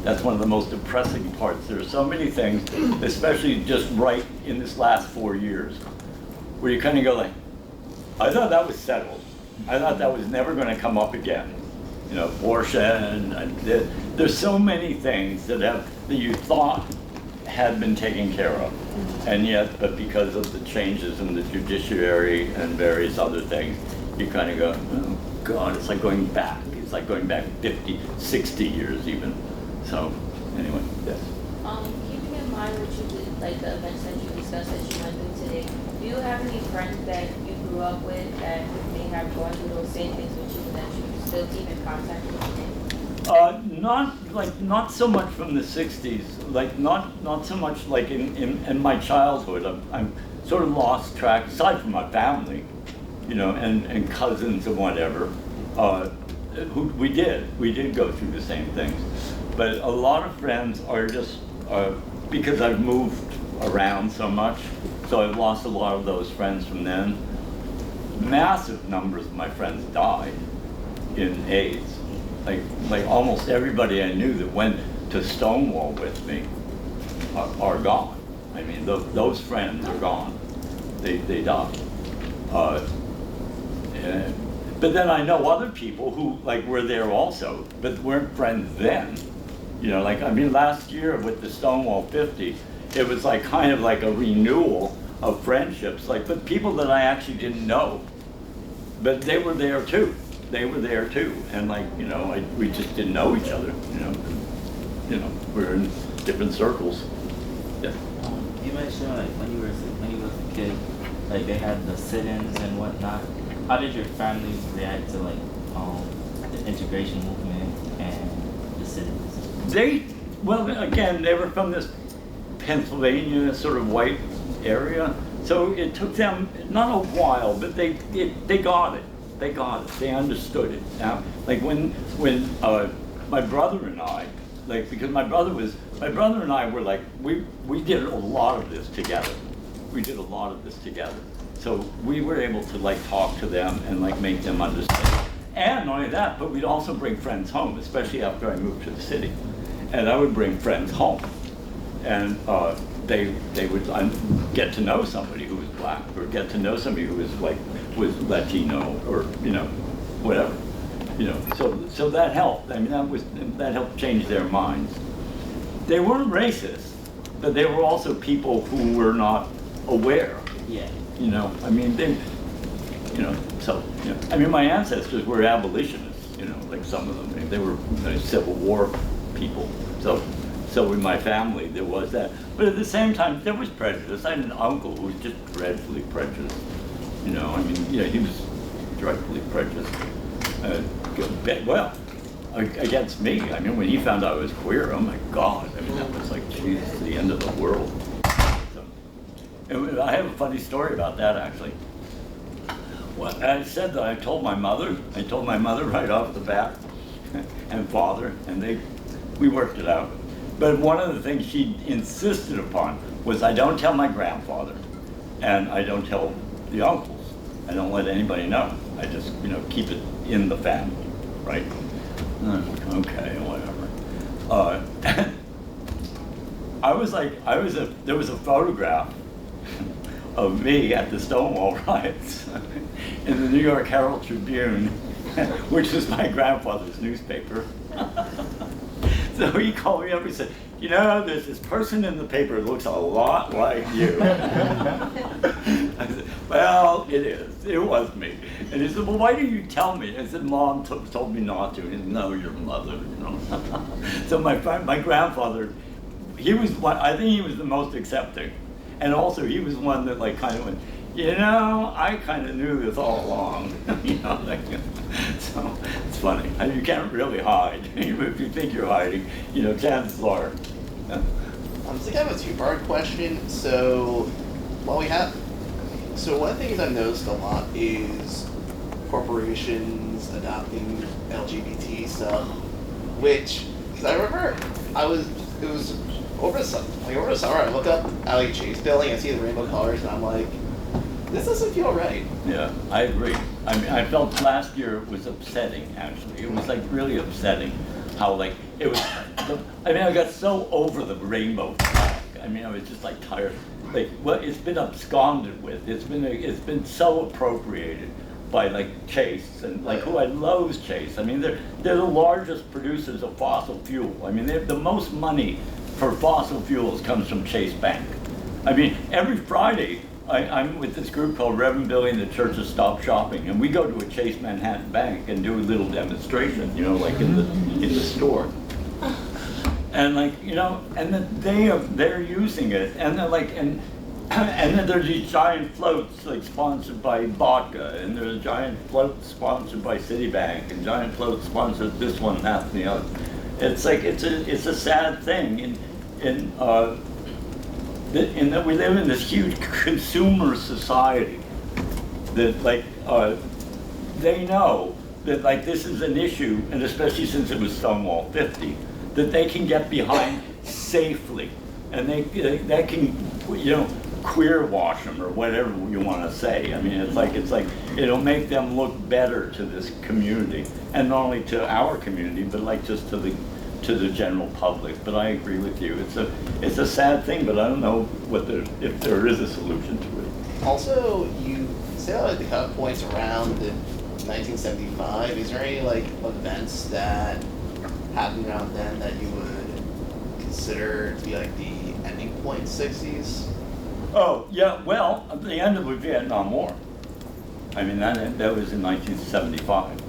That's one of the most depressing parts. There are so many things, especially just right in this last 4 years, where you kind of go like, I thought that was settled. I thought that was never going to come up again. You know, abortion. There's so many things that you thought had been taken care of, and yet, but because of the changes in the judiciary and various other things, you kind of go, oh God, it's like going back. It's like going back 50, 60 years even. So, anyway, yes. Keeping in mind what you did, like the events that you discussed that you went through today, do you have any friends that you grew up with that may have gone through those same things with you that you still keep in contact with today? Not so much from the 60s, like not so much like in my childhood. I'm sort of lost track, aside from my family, you know, and cousins and whatever, who we did go through the same things. But a lot of friends are just, because I've moved around so much, so I've lost a lot of those friends from then. Massive numbers of my friends died in AIDS. Like almost everybody I knew that went to Stonewall with me are gone. I mean, those friends are gone. They died. But then I know other people who like were there also, but weren't friends then. You know, like I mean, last year with the Stonewall 50, it was like kind of like a renewal of friendships, like with people that I actually didn't know, but they were there too. They were there too, and like you know, we just didn't know each other. You know, we're in different circles. Yeah. You mentioned like when you were a kid, like they had the sit-ins and whatnot. How did your family react to like the integration movement and the sit-ins? Well, again, they were from this Pennsylvania sort of white area, so it took them not a while, but they got it. They got it. They understood it. Now, like when my brother and I, like because my brother and I were like we did a lot of this together. We did a lot of this together. So we were able to like talk to them and like make them understand. And not only that, but we'd also bring friends home, especially after I moved to the city. And I would bring friends home. And they would get to know somebody who was black, or get to know somebody who was Latino, or whatever, So that helped. I mean, that helped change their minds. They weren't racist, but they were also people who were not aware. Yeah. I mean, I mean, my ancestors were abolitionists, like some of them. They were Civil War people. So in my family, there was that. But at the same time, there was prejudice. I had an uncle who was just dreadfully prejudiced. I mean, he was dreadfully prejudiced. Well, against me. I mean, when he found out I was queer, oh my God. I mean, that was like, Jesus, the end of the world. And I have a funny story about that, actually. Well, I said that I told my mother right off the bat, and father, and we worked it out. But one of the things she insisted upon was I don't tell my grandfather, and I don't tell the uncles. I don't let anybody know. I just, keep it in the family, right? Okay, whatever. There was a photograph of me at the Stonewall riots in the New York Herald Tribune, which was my grandfather's newspaper. So he called me up and said, there's this person in the paper that looks a lot like you. I said, well, it is. It was me. And he said, well, why didn't you tell me? I said, Mom told me not to. He said, no, your mother, So my grandfather, I think he was the most accepting. And also, he was one that kind of went, I kind of knew this all along. So it's funny. I mean, you can't really hide. Even if you think you're hiding, chances are. So I have a two-part question. So one of the things I've noticed a lot is corporations adopting LGBT stuff, because I remember it was over the summer, I look up Alley Chase building and see the rainbow colors, and I'm like, this doesn't feel right. Yeah, I agree. I mean, I felt last year it was upsetting, actually. It was really upsetting how it was, I got so over the rainbow flag. I mean, I was just tired. It's been absconded with. It's been so appropriated by Chase, and who loves Chase. I mean, they're the largest producers of fossil fuel. I mean, they have the most money for fossil fuels comes from Chase Bank. I mean, every Friday, I'm with this group called Reverend Billy and the Church of Stop Shopping, and we go to a Chase Manhattan Bank and do a little demonstration, in the store. And and then they're using it, and they're and then there's these giant floats sponsored by vodka, and there's a giant float sponsored by Citibank, and giant floats sponsored this one, that, and the other. It's it's a sad thing in that we live in this huge consumer society that they know that this is an issue, and especially since it was Stonewall 50, that they can get behind safely, and they can queer wash them or whatever you want to say. I mean, it's like it'll make them look better to this community, and not only to our community, but just to the general public. But I agree with you. It's a sad thing, but I don't know if there is a solution to it. Also, you say the cut points around 1975. Is there any events that happened around then that you would consider to be the ending point 60s? Oh, yeah, well, the end of the Vietnam War. I mean, that was in 1975.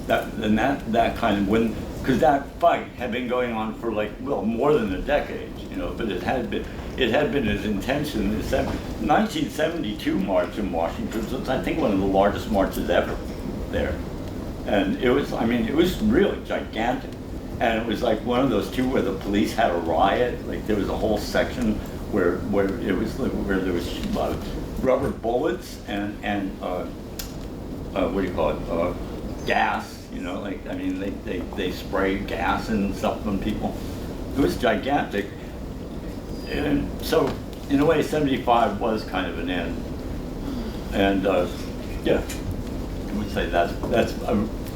That kind of when, because that fight had been going on for more than a decade, but it had been as intense in the 1972 march in Washington was, I think, one of the largest marches ever there. And it was really gigantic. And it was one of those two where the police had a riot. There was a whole section where there was rubber bullets and what do you call it? Gas. They sprayed gas and stuff on people. It was gigantic. And so, in a way, 75 was kind of an end. And yeah, I would say that's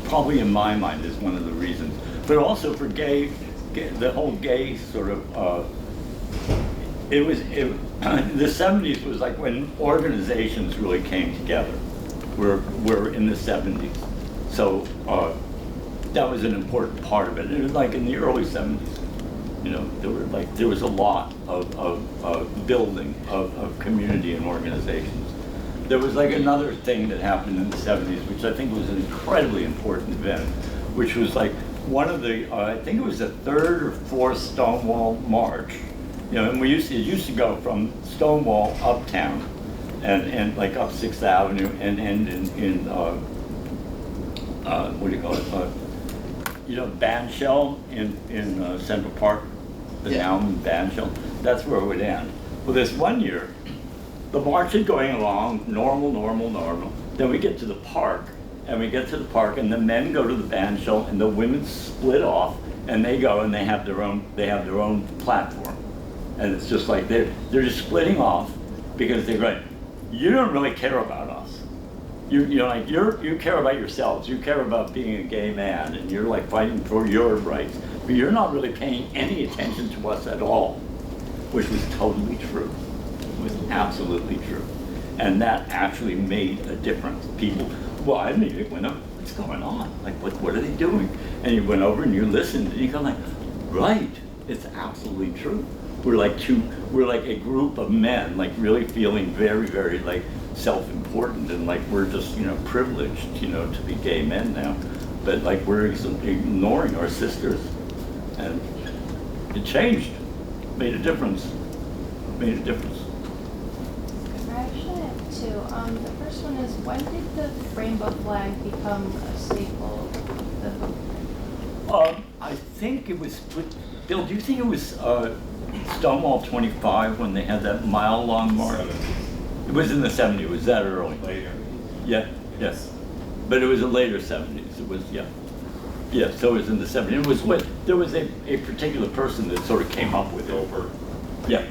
probably in my mind is one of the reasons. But also for the whole gay sort of the 70s was like when organizations really came together. We're in the 70s. So that was an important part of it. It was like in the early 70s, you know, there was a lot of building of community and organizations. There was like another thing that happened in the 70s, which I think was an incredibly important event, which was like one of the, I think it was the third or fourth Stonewall March. You know, and it used to go from Stonewall uptown and like up 6th Avenue and end in what do you call it? You know, Bandshell in Central Park, the now Bandshell. That's where it would end. Well, this one year, the march is going along, normal. Then we get to the park, and the men go to the Bandshell, and the women split off, and they go and they have their own platform. And it's just like they're just splitting off because they're going, you don't really care about us. You care about yourselves. You care about being a gay man, and you're like fighting for your rights, but you're not really paying any attention to us at all, which was totally true. It was absolutely true, and that actually made a difference. People, well, I immediately went up, what's going on? Like, what are they doing? And you went over and you listened, and you go like, right, it's absolutely true. We're like a group of men, like really feeling very, very like self-important, and like we're just, you know, privileged, you know, to be gay men now, but like we're ignoring our sisters, and it changed, made a difference. I actually have two. The first one is, when did the rainbow flag become a staple of the I think it was, Bill, do you think it was Stonewall 25 when they had that mile-long march? It was in the 70s. Was that early? Later. Yeah, yes. But it was in later 70s. It was, yeah. Yeah, so it was in the 70s. It was there was a particular person that sort of came up with it. Gilbert. Yeah.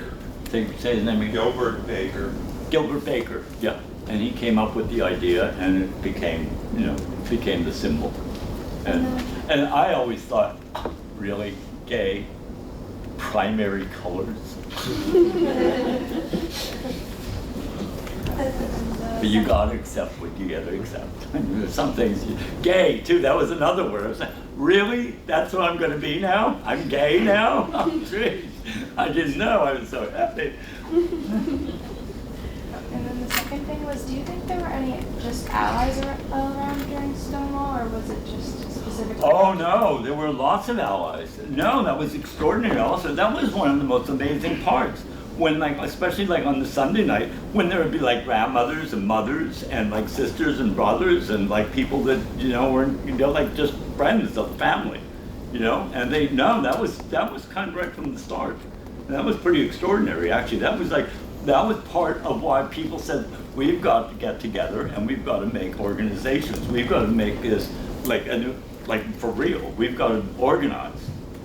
Say his name again. Gilbert Baker. Gilbert Baker, yeah. And he came up with the idea, and it became, you know, became the symbol. And I always thought, really, gay, primary colors. But you gotta accept what you gotta accept. There's some things, gay too, that was another word. I was like, really? That's what I'm gonna be now? I'm gay now? Oh, geez. I didn't know, I was so happy. And then the second thing was, do you think there were any just allies around during Stonewall, or was it just specific? Oh no, there were lots of allies. No, that was extraordinary also. That was one of the most amazing parts. When like, especially like on the Sunday night, when there would be like grandmothers and mothers and like sisters and brothers and like people that, you know, were, you know, like just friends of family, you know, and that was kind of right from the start. And that was pretty extraordinary actually. That was part of why people said, we've got to get together and we've got to make organizations. We've got to make this like a new, like for real. We've got to organize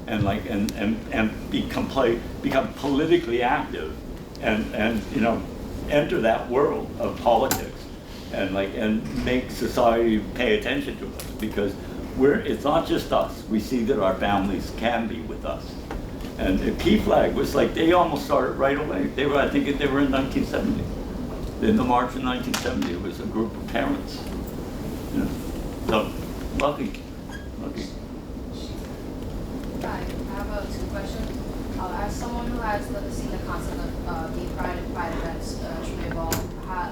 and like and become politically active and you know, enter that world of politics and like and make society pay attention to us, because it's not just us. We see that our families can be with us. And the Key Flag was like, they almost started right away. I think they were in 1970. In the March of 1970, it was a group of parents. You know, so, lucky. Hi, I have two questions. As someone who has seen the concept of gay pride and pride events truly evolve,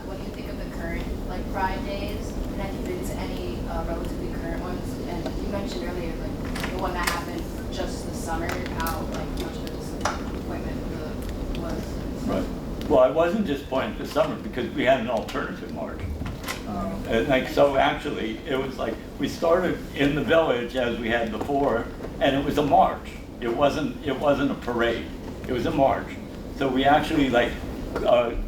what do you think of the current like Pride days? And have you been to any relatively current ones? And you mentioned earlier like the one that happened just this summer, how like much of a disappointment it was. Right. Well, I wasn't disappointed this summer because we had an alternative march. And like, so actually, it was like, we started in the village as we had before, and it was a march. It wasn't a parade, it was a march. So we actually like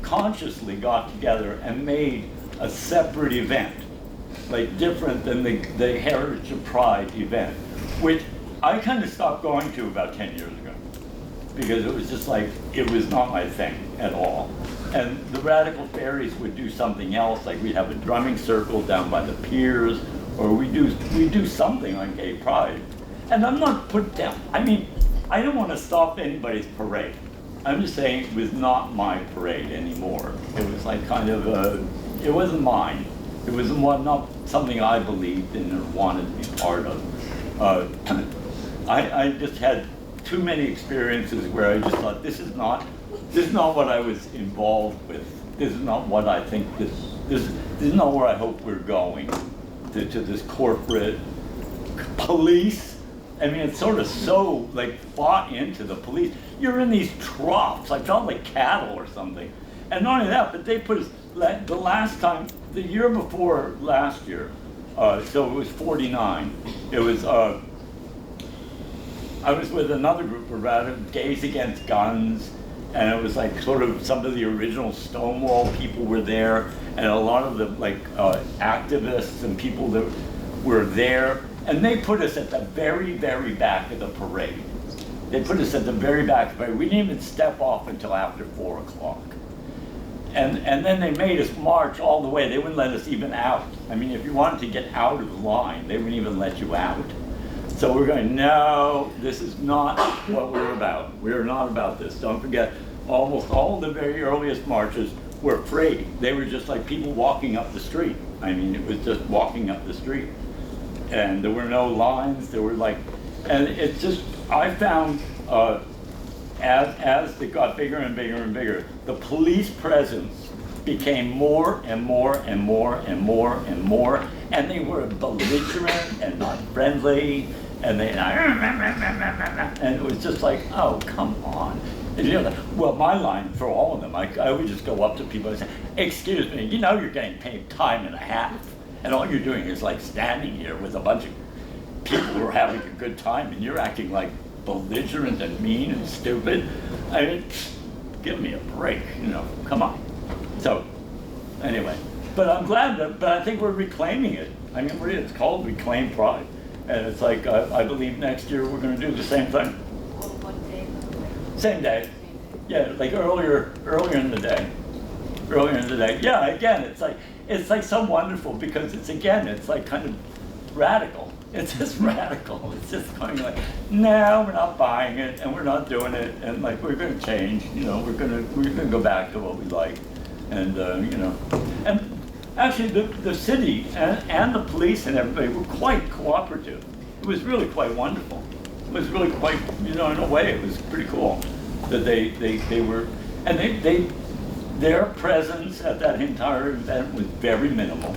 consciously got together and made a separate event, like different than the Heritage of Pride event, which I kind of stopped going to about 10 years ago, because it was just like, it was not my thing at all. And the Radical Faeries would do something else, like we'd have a drumming circle down by the piers, or we do something on gay pride. And I'm not put down, I mean, I don't want to stop anybody's parade. I'm just saying it was not my parade anymore. It was like kind of it wasn't mine. It was not something I believed in or wanted to be part of. I just had too many experiences where I just thought, this is not what I was involved with. This is not what I think this is not where I hope we're going, to this corporate police. I mean, it's sort of so like bought into the police. You're in these troughs. I felt like cattle or something. And not only that, but they put us, the last time, the year before last year, so it was 49. It was, I was with another group of Gays Against Guns, and it was like sort of some of the original Stonewall people were there, and a lot of the like activists and people that were there, and they put us at the very, very back of the parade. They put us at the very back of the parade. We didn't even step off until after 4 o'clock. And then they made us march all the way. They wouldn't let us even out. I mean, if you wanted to get out of the line, they wouldn't even let you out. So we're going, no, this is not what we're about. We're not about this. Don't forget, almost all the very earliest marches were free. They were just like people walking up the street. I mean, it was just walking up the street. And there were no lines. There were like, and it's just, I found, as it got bigger and bigger and bigger, the police presence became more and more and more and more and more, and they were belligerent and not friendly, and and it was just like, oh, come on. And, you know, well, my line for all of them, I would just go up to people and say, excuse me, you know you're getting paid time and a half, and all you're doing is like standing here with a bunch of people who are having a good time, and you're acting like belligerent and mean and stupid. I mean, give me a break, you know, come on. So, anyway, but I'm glad but I think we're reclaiming it. I mean, it's called Reclaim Pride. And it's like, I believe next year we're gonna do the same thing. What day? Same day. Yeah, like earlier in the day. Earlier in the day. Yeah, again, it's like so wonderful because it's like kind of radical. It's just radical. It's just going like, no, we're not buying it, and we're not doing it, and like we're going to change. You know, we're going to go back to what we like, and you know, and actually the city and the police and everybody were quite cooperative. It was really quite wonderful. It was really quite, you know, in a way, it was pretty cool that they were, and their presence at that entire event was very minimal.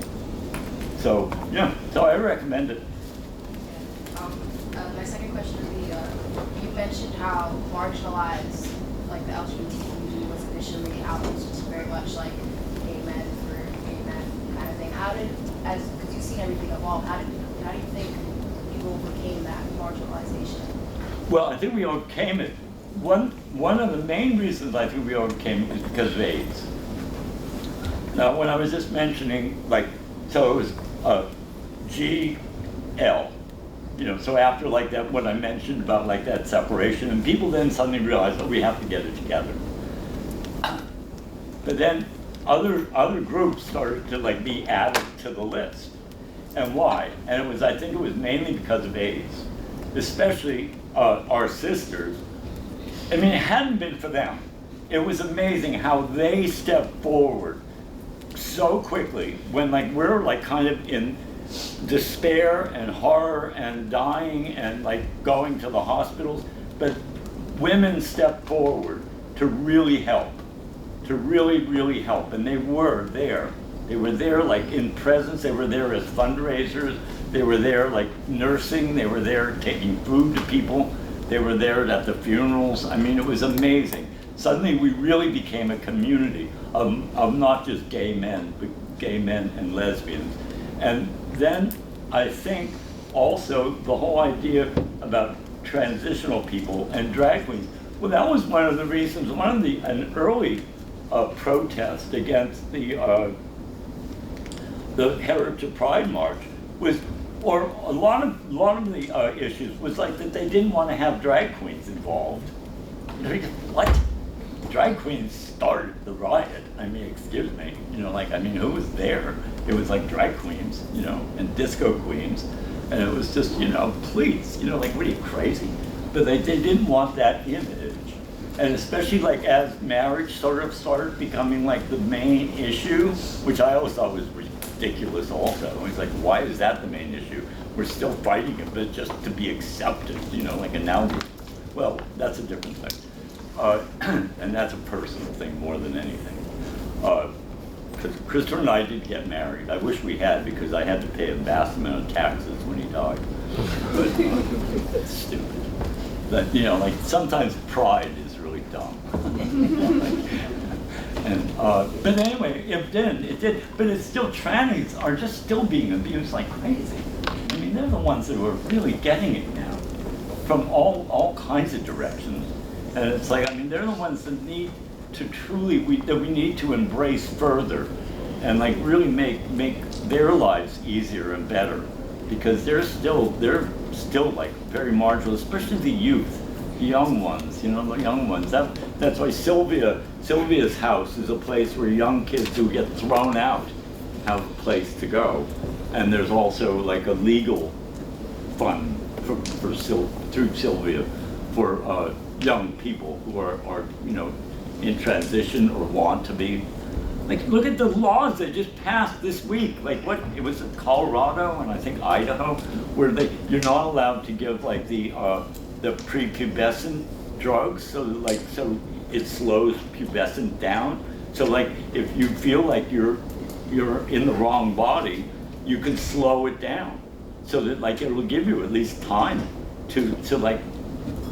So yeah, so I recommend it. My second question would be, you mentioned how marginalized, like the LGBT community was initially out, was just very much like gay men for gay men kind of thing. Because you've seen everything evolve, how do you think people overcame that marginalization? Well, I think we overcame it. One of the main reasons I think we overcame it is because of AIDS. Now, when I was just mentioning, like, so it was GL. You know, so after like that, what I mentioned about like that separation, and people then suddenly realized, oh, we have to get it together. But then other groups started to like be added to the list. And why? And it was, I think it was mainly because of AIDS, especially our sisters. I mean, it hadn't been for them. It was amazing how they stepped forward so quickly when like we're like kind of in despair and horror and dying and like going to the hospitals, but women stepped forward to really help, to really help, and they were there. They were there like in presence, they were there as fundraisers, they were there like nursing, they were there taking food to people, they were there at the funerals. I mean, it was amazing. Suddenly we really became a community of not just gay men, but gay men and lesbians. And then I think also the whole idea about transitional people and drag queens, well, that was one of the reasons, an early protest against the Heritage Pride March was, or a lot of the issues was like that they didn't want to have drag queens involved. What? Drag queens started the riot. I mean, excuse me. You know, like, I mean, who was there? It was like drag queens, you know, and disco queens. And it was just, you know, please, you know, like, what are you, crazy? But they didn't want that image. And especially like as marriage sort of started becoming like the main issue, which I always thought was ridiculous also. It's like, why is that the main issue? We're still fighting it, but just to be accepted, you know, like, and now, well, that's a different thing. And that's a personal thing more than anything. Because Christopher and I did get married. I wish we had, because I had to pay a vast amount of taxes when he died. But it's stupid. But, you know, like, sometimes pride is really dumb. And, but anyway, it did. But it's still, trannies are just still being abused like crazy. I mean, they're the ones that are really getting it now, from all kinds of directions. And it's like, I mean, they're the ones that need to truly, that we need to embrace further, and like really make their lives easier and better, because they're still like very marginal, especially the youth, the young ones, you know, the young ones. That's why Sylvia's house is a place where young kids who get thrown out have a place to go. And there's also like a legal fund through Sylvia for young people who are you know, in transition or want to be. Like, look at the laws that just passed this week. Like, what, it was in Colorado and I think Idaho, where you're not allowed to give like the prepubescent drugs, so it slows pubescent down. So like, if you feel like you're in the wrong body, you can slow it down, so that like it will give you at least time to like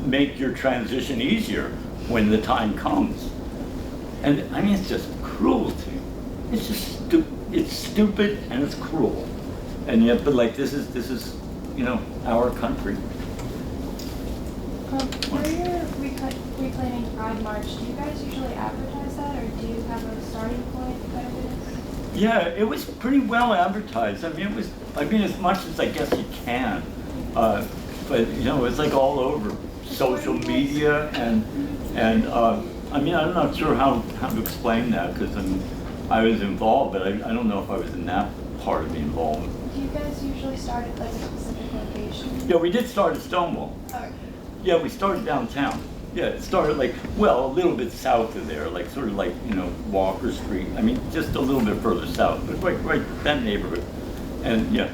make your transition easier when the time comes. And I mean, it's just cruelty. It's just it's stupid and it's cruel. And yet, but like this is, you know, our country. For your reclaiming Pride March, do you guys usually advertise that, or do you have a starting point that it is? Yeah, it was pretty well advertised. I mean, as much as I guess you can. But you know, it's like all over social media and I mean, I'm not sure how to explain that, because I was involved, but I don't know if I was in that part of the involvement. Do you guys usually start at like a specific location? Yeah, we did start at Stonewall. Okay. Yeah, we started downtown. Yeah, it started like, well, a little bit south of there, like sort of like, you know, Walker Street. I mean, just a little bit further south, but right that neighborhood. And yeah,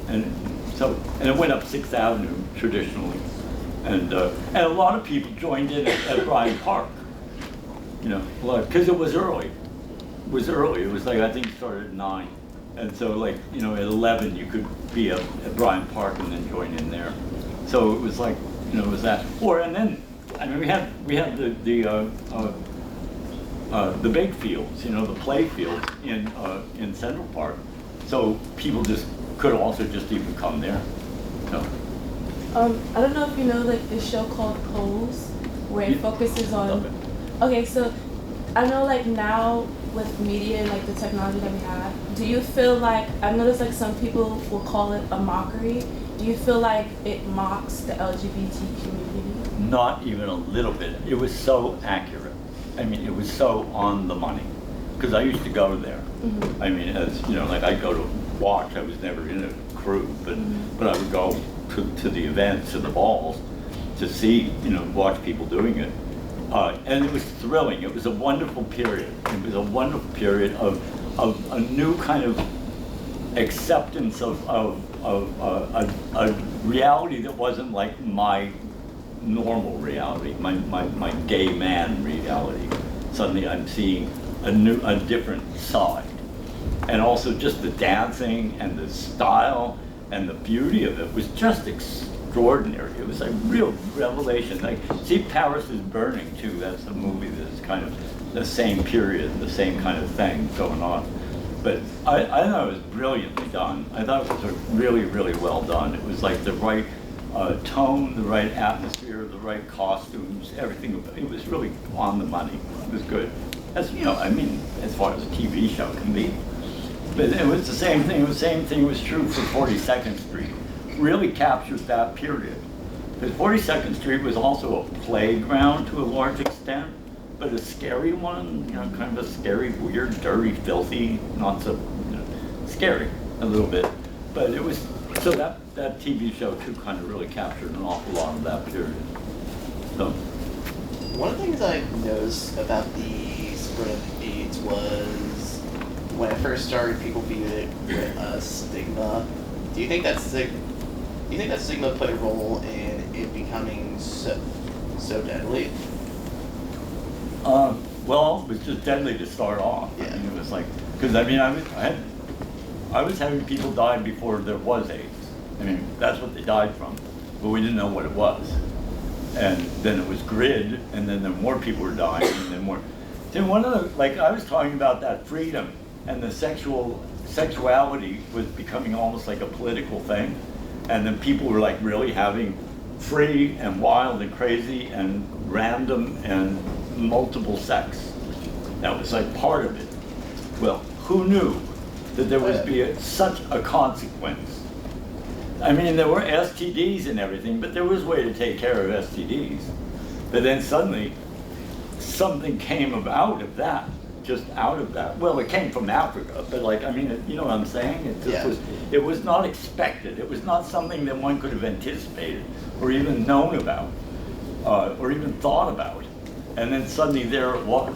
and it went up 6th Avenue traditionally. And a lot of people joined in at Bryant Park. You know, because it was early. It was like, I think it started at 9. And so like, you know, at 11 you could be at Bryant Park and then join in there. So it was like, you know, it was that. And then, I mean, we had the big fields, you know, the play fields in Central Park. So people just could also just even come there. So. I don't know if you know like this show called Pose, where it focuses on. Okay, so I know like now with media and like the technology that we have, do you feel like, I've noticed like some people will call it a mockery. Do you feel like it mocks the LGBT community? Not even a little bit. It was so accurate. I mean, it was so on the money. Because I used to go there. Mm-hmm. I mean, as you know, like I go to watch. I was never in a crew, but I would go to the events, to the balls, to see, you know, watch people doing it. And it was thrilling. It was a wonderful period. It was a wonderful period of a new kind of acceptance of a reality that wasn't like my normal reality, my gay man reality. Suddenly I'm seeing a different side. And also just the dancing and the style and the beauty of it was just extraordinary. It was a real revelation. Like, see Paris is Burning too, that's a movie that's kind of the same period, the same kind of thing going on. But I thought it was brilliantly done. I thought it was really, really well done. It was like the right tone, the right atmosphere, the right costumes, everything. It was really on the money. It was good. As you know, I mean, as far as a TV show can be. But it was the same thing. The same thing was true for 42nd Street. Really captures that period. Because 42nd Street was also a playground to a large extent, but a scary one, you know, kind of a scary, weird, dirty, filthy, not so, you know, scary a little bit. But it was, so that TV show too kind of really captured an awful lot of that period. So. one of the things I noticed about the spread of AIDS was when it first started, people viewed it with a stigma. Do you think that stigma played a role in it becoming so deadly? Well, it was just deadly to start off. Yeah. I mean, it was like, because I mean, I was having people die before there was AIDS. I mean, that's what they died from, but we didn't know what it was. And then it was GRID, and then more people were dying, and then more. Then one of the, like I was talking about that freedom and the sexuality was becoming almost like a political thing, and then people were like really having free and wild and crazy and random and multiple sex. That was like part of it. Well, who knew that there would be such a consequence? I mean, there were STDs and everything, but there was a way to take care of STDs. But then suddenly, something came out of that, just out of that. Well, it came from Africa, but like, I mean, you know what I'm saying? It just it was not expected. It was not something that one could have anticipated or even known about or even thought about. And then suddenly there it was.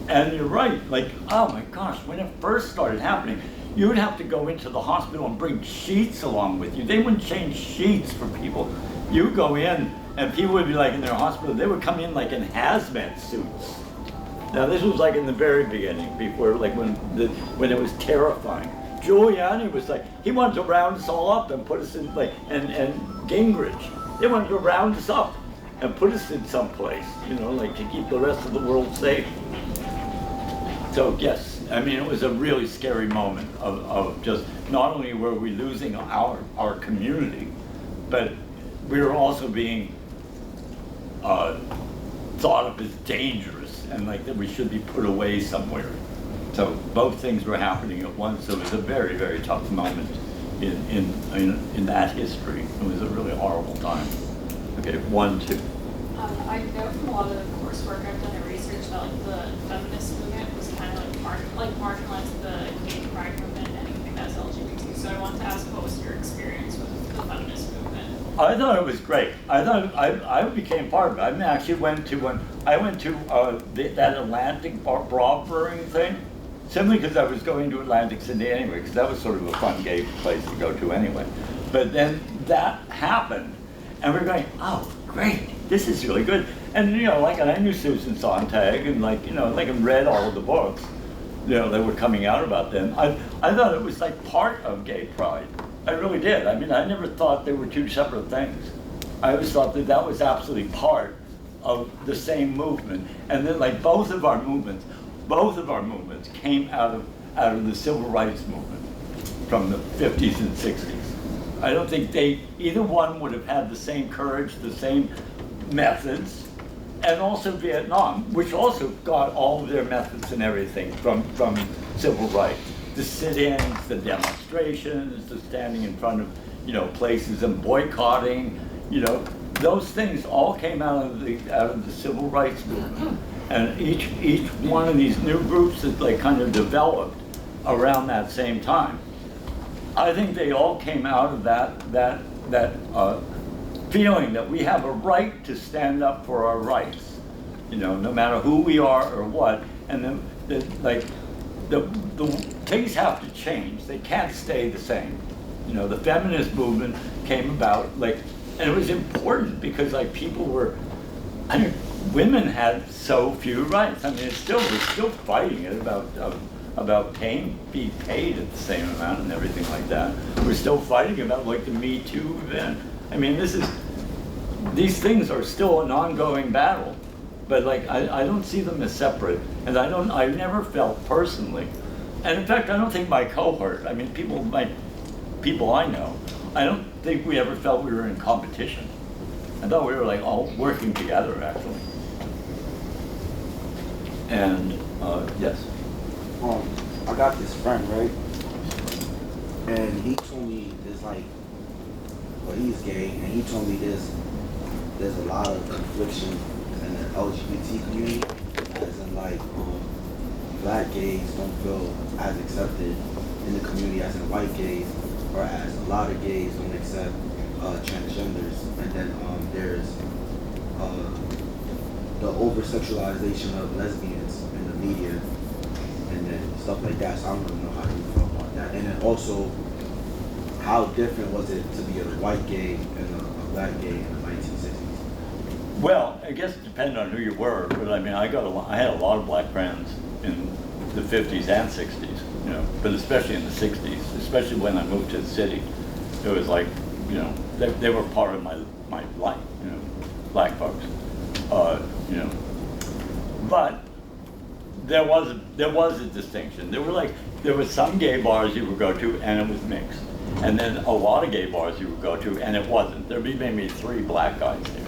And you're right, like, oh my gosh, when it first started happening, you would have to go into the hospital and bring sheets along with you. They wouldn't change sheets for people. You would go in and people would be like in their hospital, they would come in like in hazmat suits. Now this was like in the very beginning, before like when it was terrifying. Giuliani was like, he wanted to round us all up and put us in like, and Gingrich, they wanted to round us up and put us in some place, you know, like to keep the rest of the world safe. So yes, I mean, it was a really scary moment of just, not only were we losing our community, but we were also being thought of as dangerous and like that we should be put away somewhere. So both things were happening at once. So it was a very, very tough moment in that history. It was a really horrible time. Okay, 1, 2. I know from a lot of the coursework I've done in research that like the feminist movement was kind of like marginalized the gay pride movement and anything that's LGBT. So I wanted to ask, what was your experience with the feminist movement? I thought it was great. I thought I became part of it. I mean, actually went to that Atlantic bra brewing thing, simply because I was going to Atlantic City anyway, because that was sort of a fun gay place to go to anyway. But then that happened, and we were going, oh, great, this is really good. And you know, like, and I knew Susan Sontag, and like, you know, like, and read all of the books, you know, that were coming out about them. I thought it was like part of gay pride. I really did. I mean, I never thought they were two separate things. I always thought that that was absolutely part of the same movement. And then, like, both of our movements came out of the civil rights movement from the 50s and 60s. I don't think either one would have had the same courage, the same methods, and also Vietnam, which also got all of their methods and everything from civil rights. The sit-ins, the demonstrations, the standing in front of, you know, places and boycotting, you know, those things all came out of the civil rights movement. And each one of these new groups that like kind of developed around that same time, I think they all came out of that feeling that we have a right to stand up for our rights, you know, no matter who we are or what. And then the things have to change. They can't stay the same. You know, the feminist movement came about like, and it was important because like people were, I mean, women had so few rights. I mean, we're still fighting it about being paid at the same amount and everything like that. We're still fighting about like the Me Too event. I mean, these things are still an ongoing battle, but like I don't see them as separate, and I never felt personally, and in fact I don't think my cohort, I mean people I know, I don't think we ever felt we were in competition. I thought we were like all working together actually. And yes. I got this friend, right? And he told me there's like, well, he's gay, and he told me there's a lot of confliction in the LGBT community, as in like black gays don't feel as accepted in the community as in white gays, whereas a lot of gays don't accept transgenders. And then there's the over-sexualization of lesbians in the media, and then stuff like that. So I don't really know how you feel about that. And then also, how different was it to be a white gay and a black gay in the 1960s? Well, I guess it depended on who you were, but I mean, I had a lot of black friends in the 50s and 60s, you know, but especially in the 60s, especially when I moved to the city. It was like, you know, they were part of my life, you know, black folks, you know. But there was a distinction. There were some gay bars you would go to and it was mixed. And then a lot of gay bars you would go to and it wasn't. There'd be maybe 3 black guys there.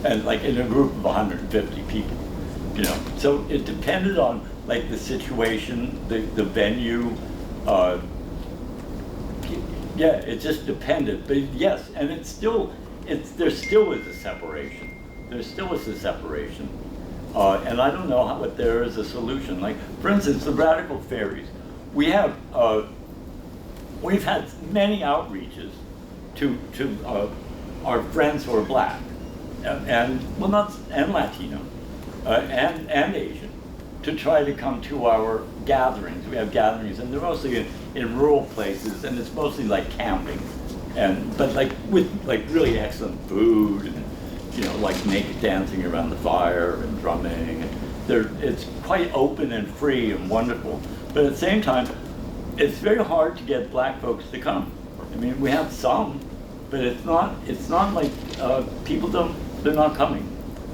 And like in a group of 150 people, you know. So it depended on like the situation, the venue, yeah, it just depended. But yes, and there still is a separation. There still is a separation. And I don't know what there is a solution. Like, for instance, the Radical Faeries. We've had many outreaches to our friends who are black, and Latino, and Asian, to try to come to our gatherings. We have gatherings, and they're mostly in rural places, and it's mostly like camping, but like with like really excellent food, and you know, like naked dancing around the fire and drumming. It's quite open and free and wonderful, but at the same time, it's very hard to get black folks to come. I mean, we have some, but it's not like they're not coming.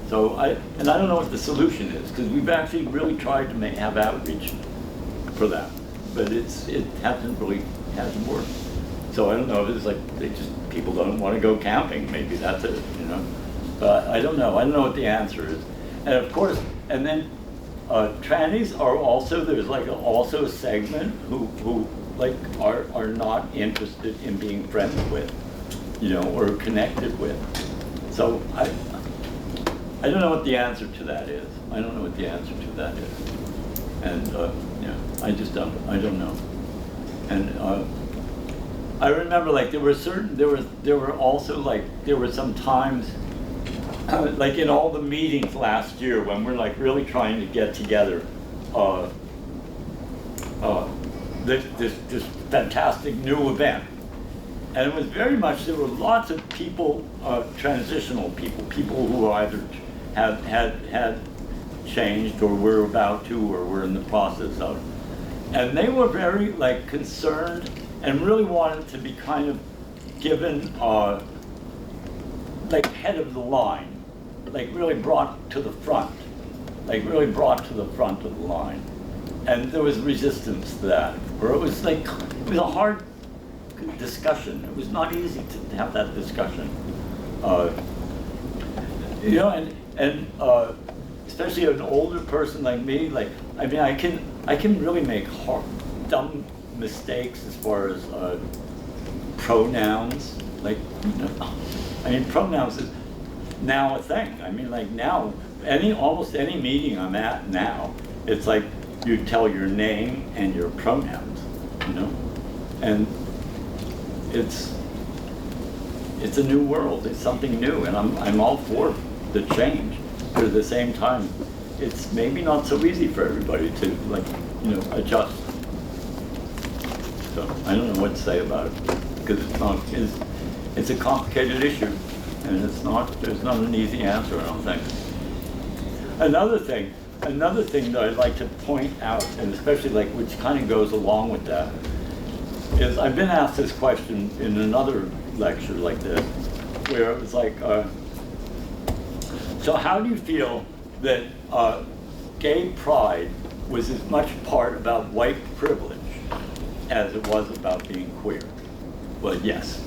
So I don't know what the solution is, because we've actually really tried to have outreach for that, but it hasn't worked. So I don't know if it's like people don't want to go camping. Maybe that's it, you know. But I don't know what the answer is. And of course, and then trannies are also, there's like also a segment who like are not interested in being friends with, you know, or connected with. So I don't know what the answer to that is. And yeah, I don't know. And I remember like there were some times like in all the meetings last year when we're like really trying to get together this fantastic new event. And it was very much, there were lots of people, transitional people who either had changed or were about to or were in the process of. And they were very like concerned and really wanted to be kind of given like head of the line, like really brought to the front of the line. And there was resistance to that, or it was a hard discussion. It was not easy to have that discussion. You know, and especially an older person like me, like, I mean, I can really make dumb mistakes as far as pronouns. Like, you know, I mean, pronouns is now a thing. I mean, like now, almost any meeting I'm at now, it's like you tell your name and your pronouns, you know, and it's a new world. It's something new, and I'm all for the change. But at the same time, it's maybe not so easy for everybody to, like, you know, adjust. So I don't know what to say about it, because it's a complicated issue, and there's not an easy answer, I don't think. Another thing that I'd like to point out, and especially like which kind of goes along with that, is I've been asked this question in another lecture like this, where it was like, so how do you feel that gay pride was as much part about white privilege as it was about being queer? Well, yes,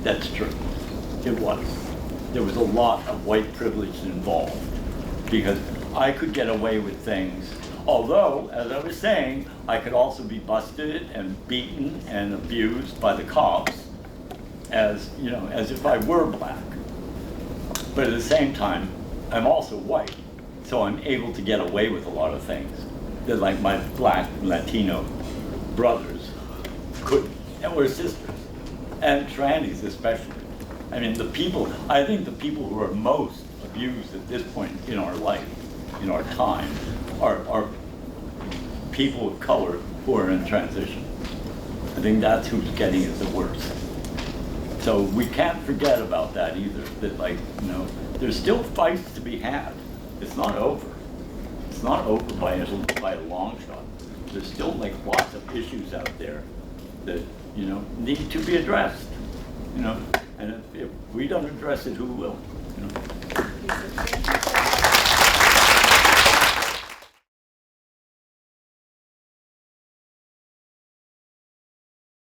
that's true. It was. There was a lot of white privilege involved, because I could get away with things, although, as I was saying, I could also be busted and beaten and abused by the cops, as if I were black. But at the same time, I'm also white, so I'm able to get away with a lot of things that like my black Latino brothers couldn't, or sisters, and trannies especially. I mean, I think the people who are most abused at this point in our life in our time are people of color who are in transition. I think that's who's getting it the worst. So we can't forget about that either, that like, you know, there's still fights to be had. It's not over. It's not over by a long shot. There's still like lots of issues out there that, you know, need to be addressed, you know, and if we don't address it, who will, you know?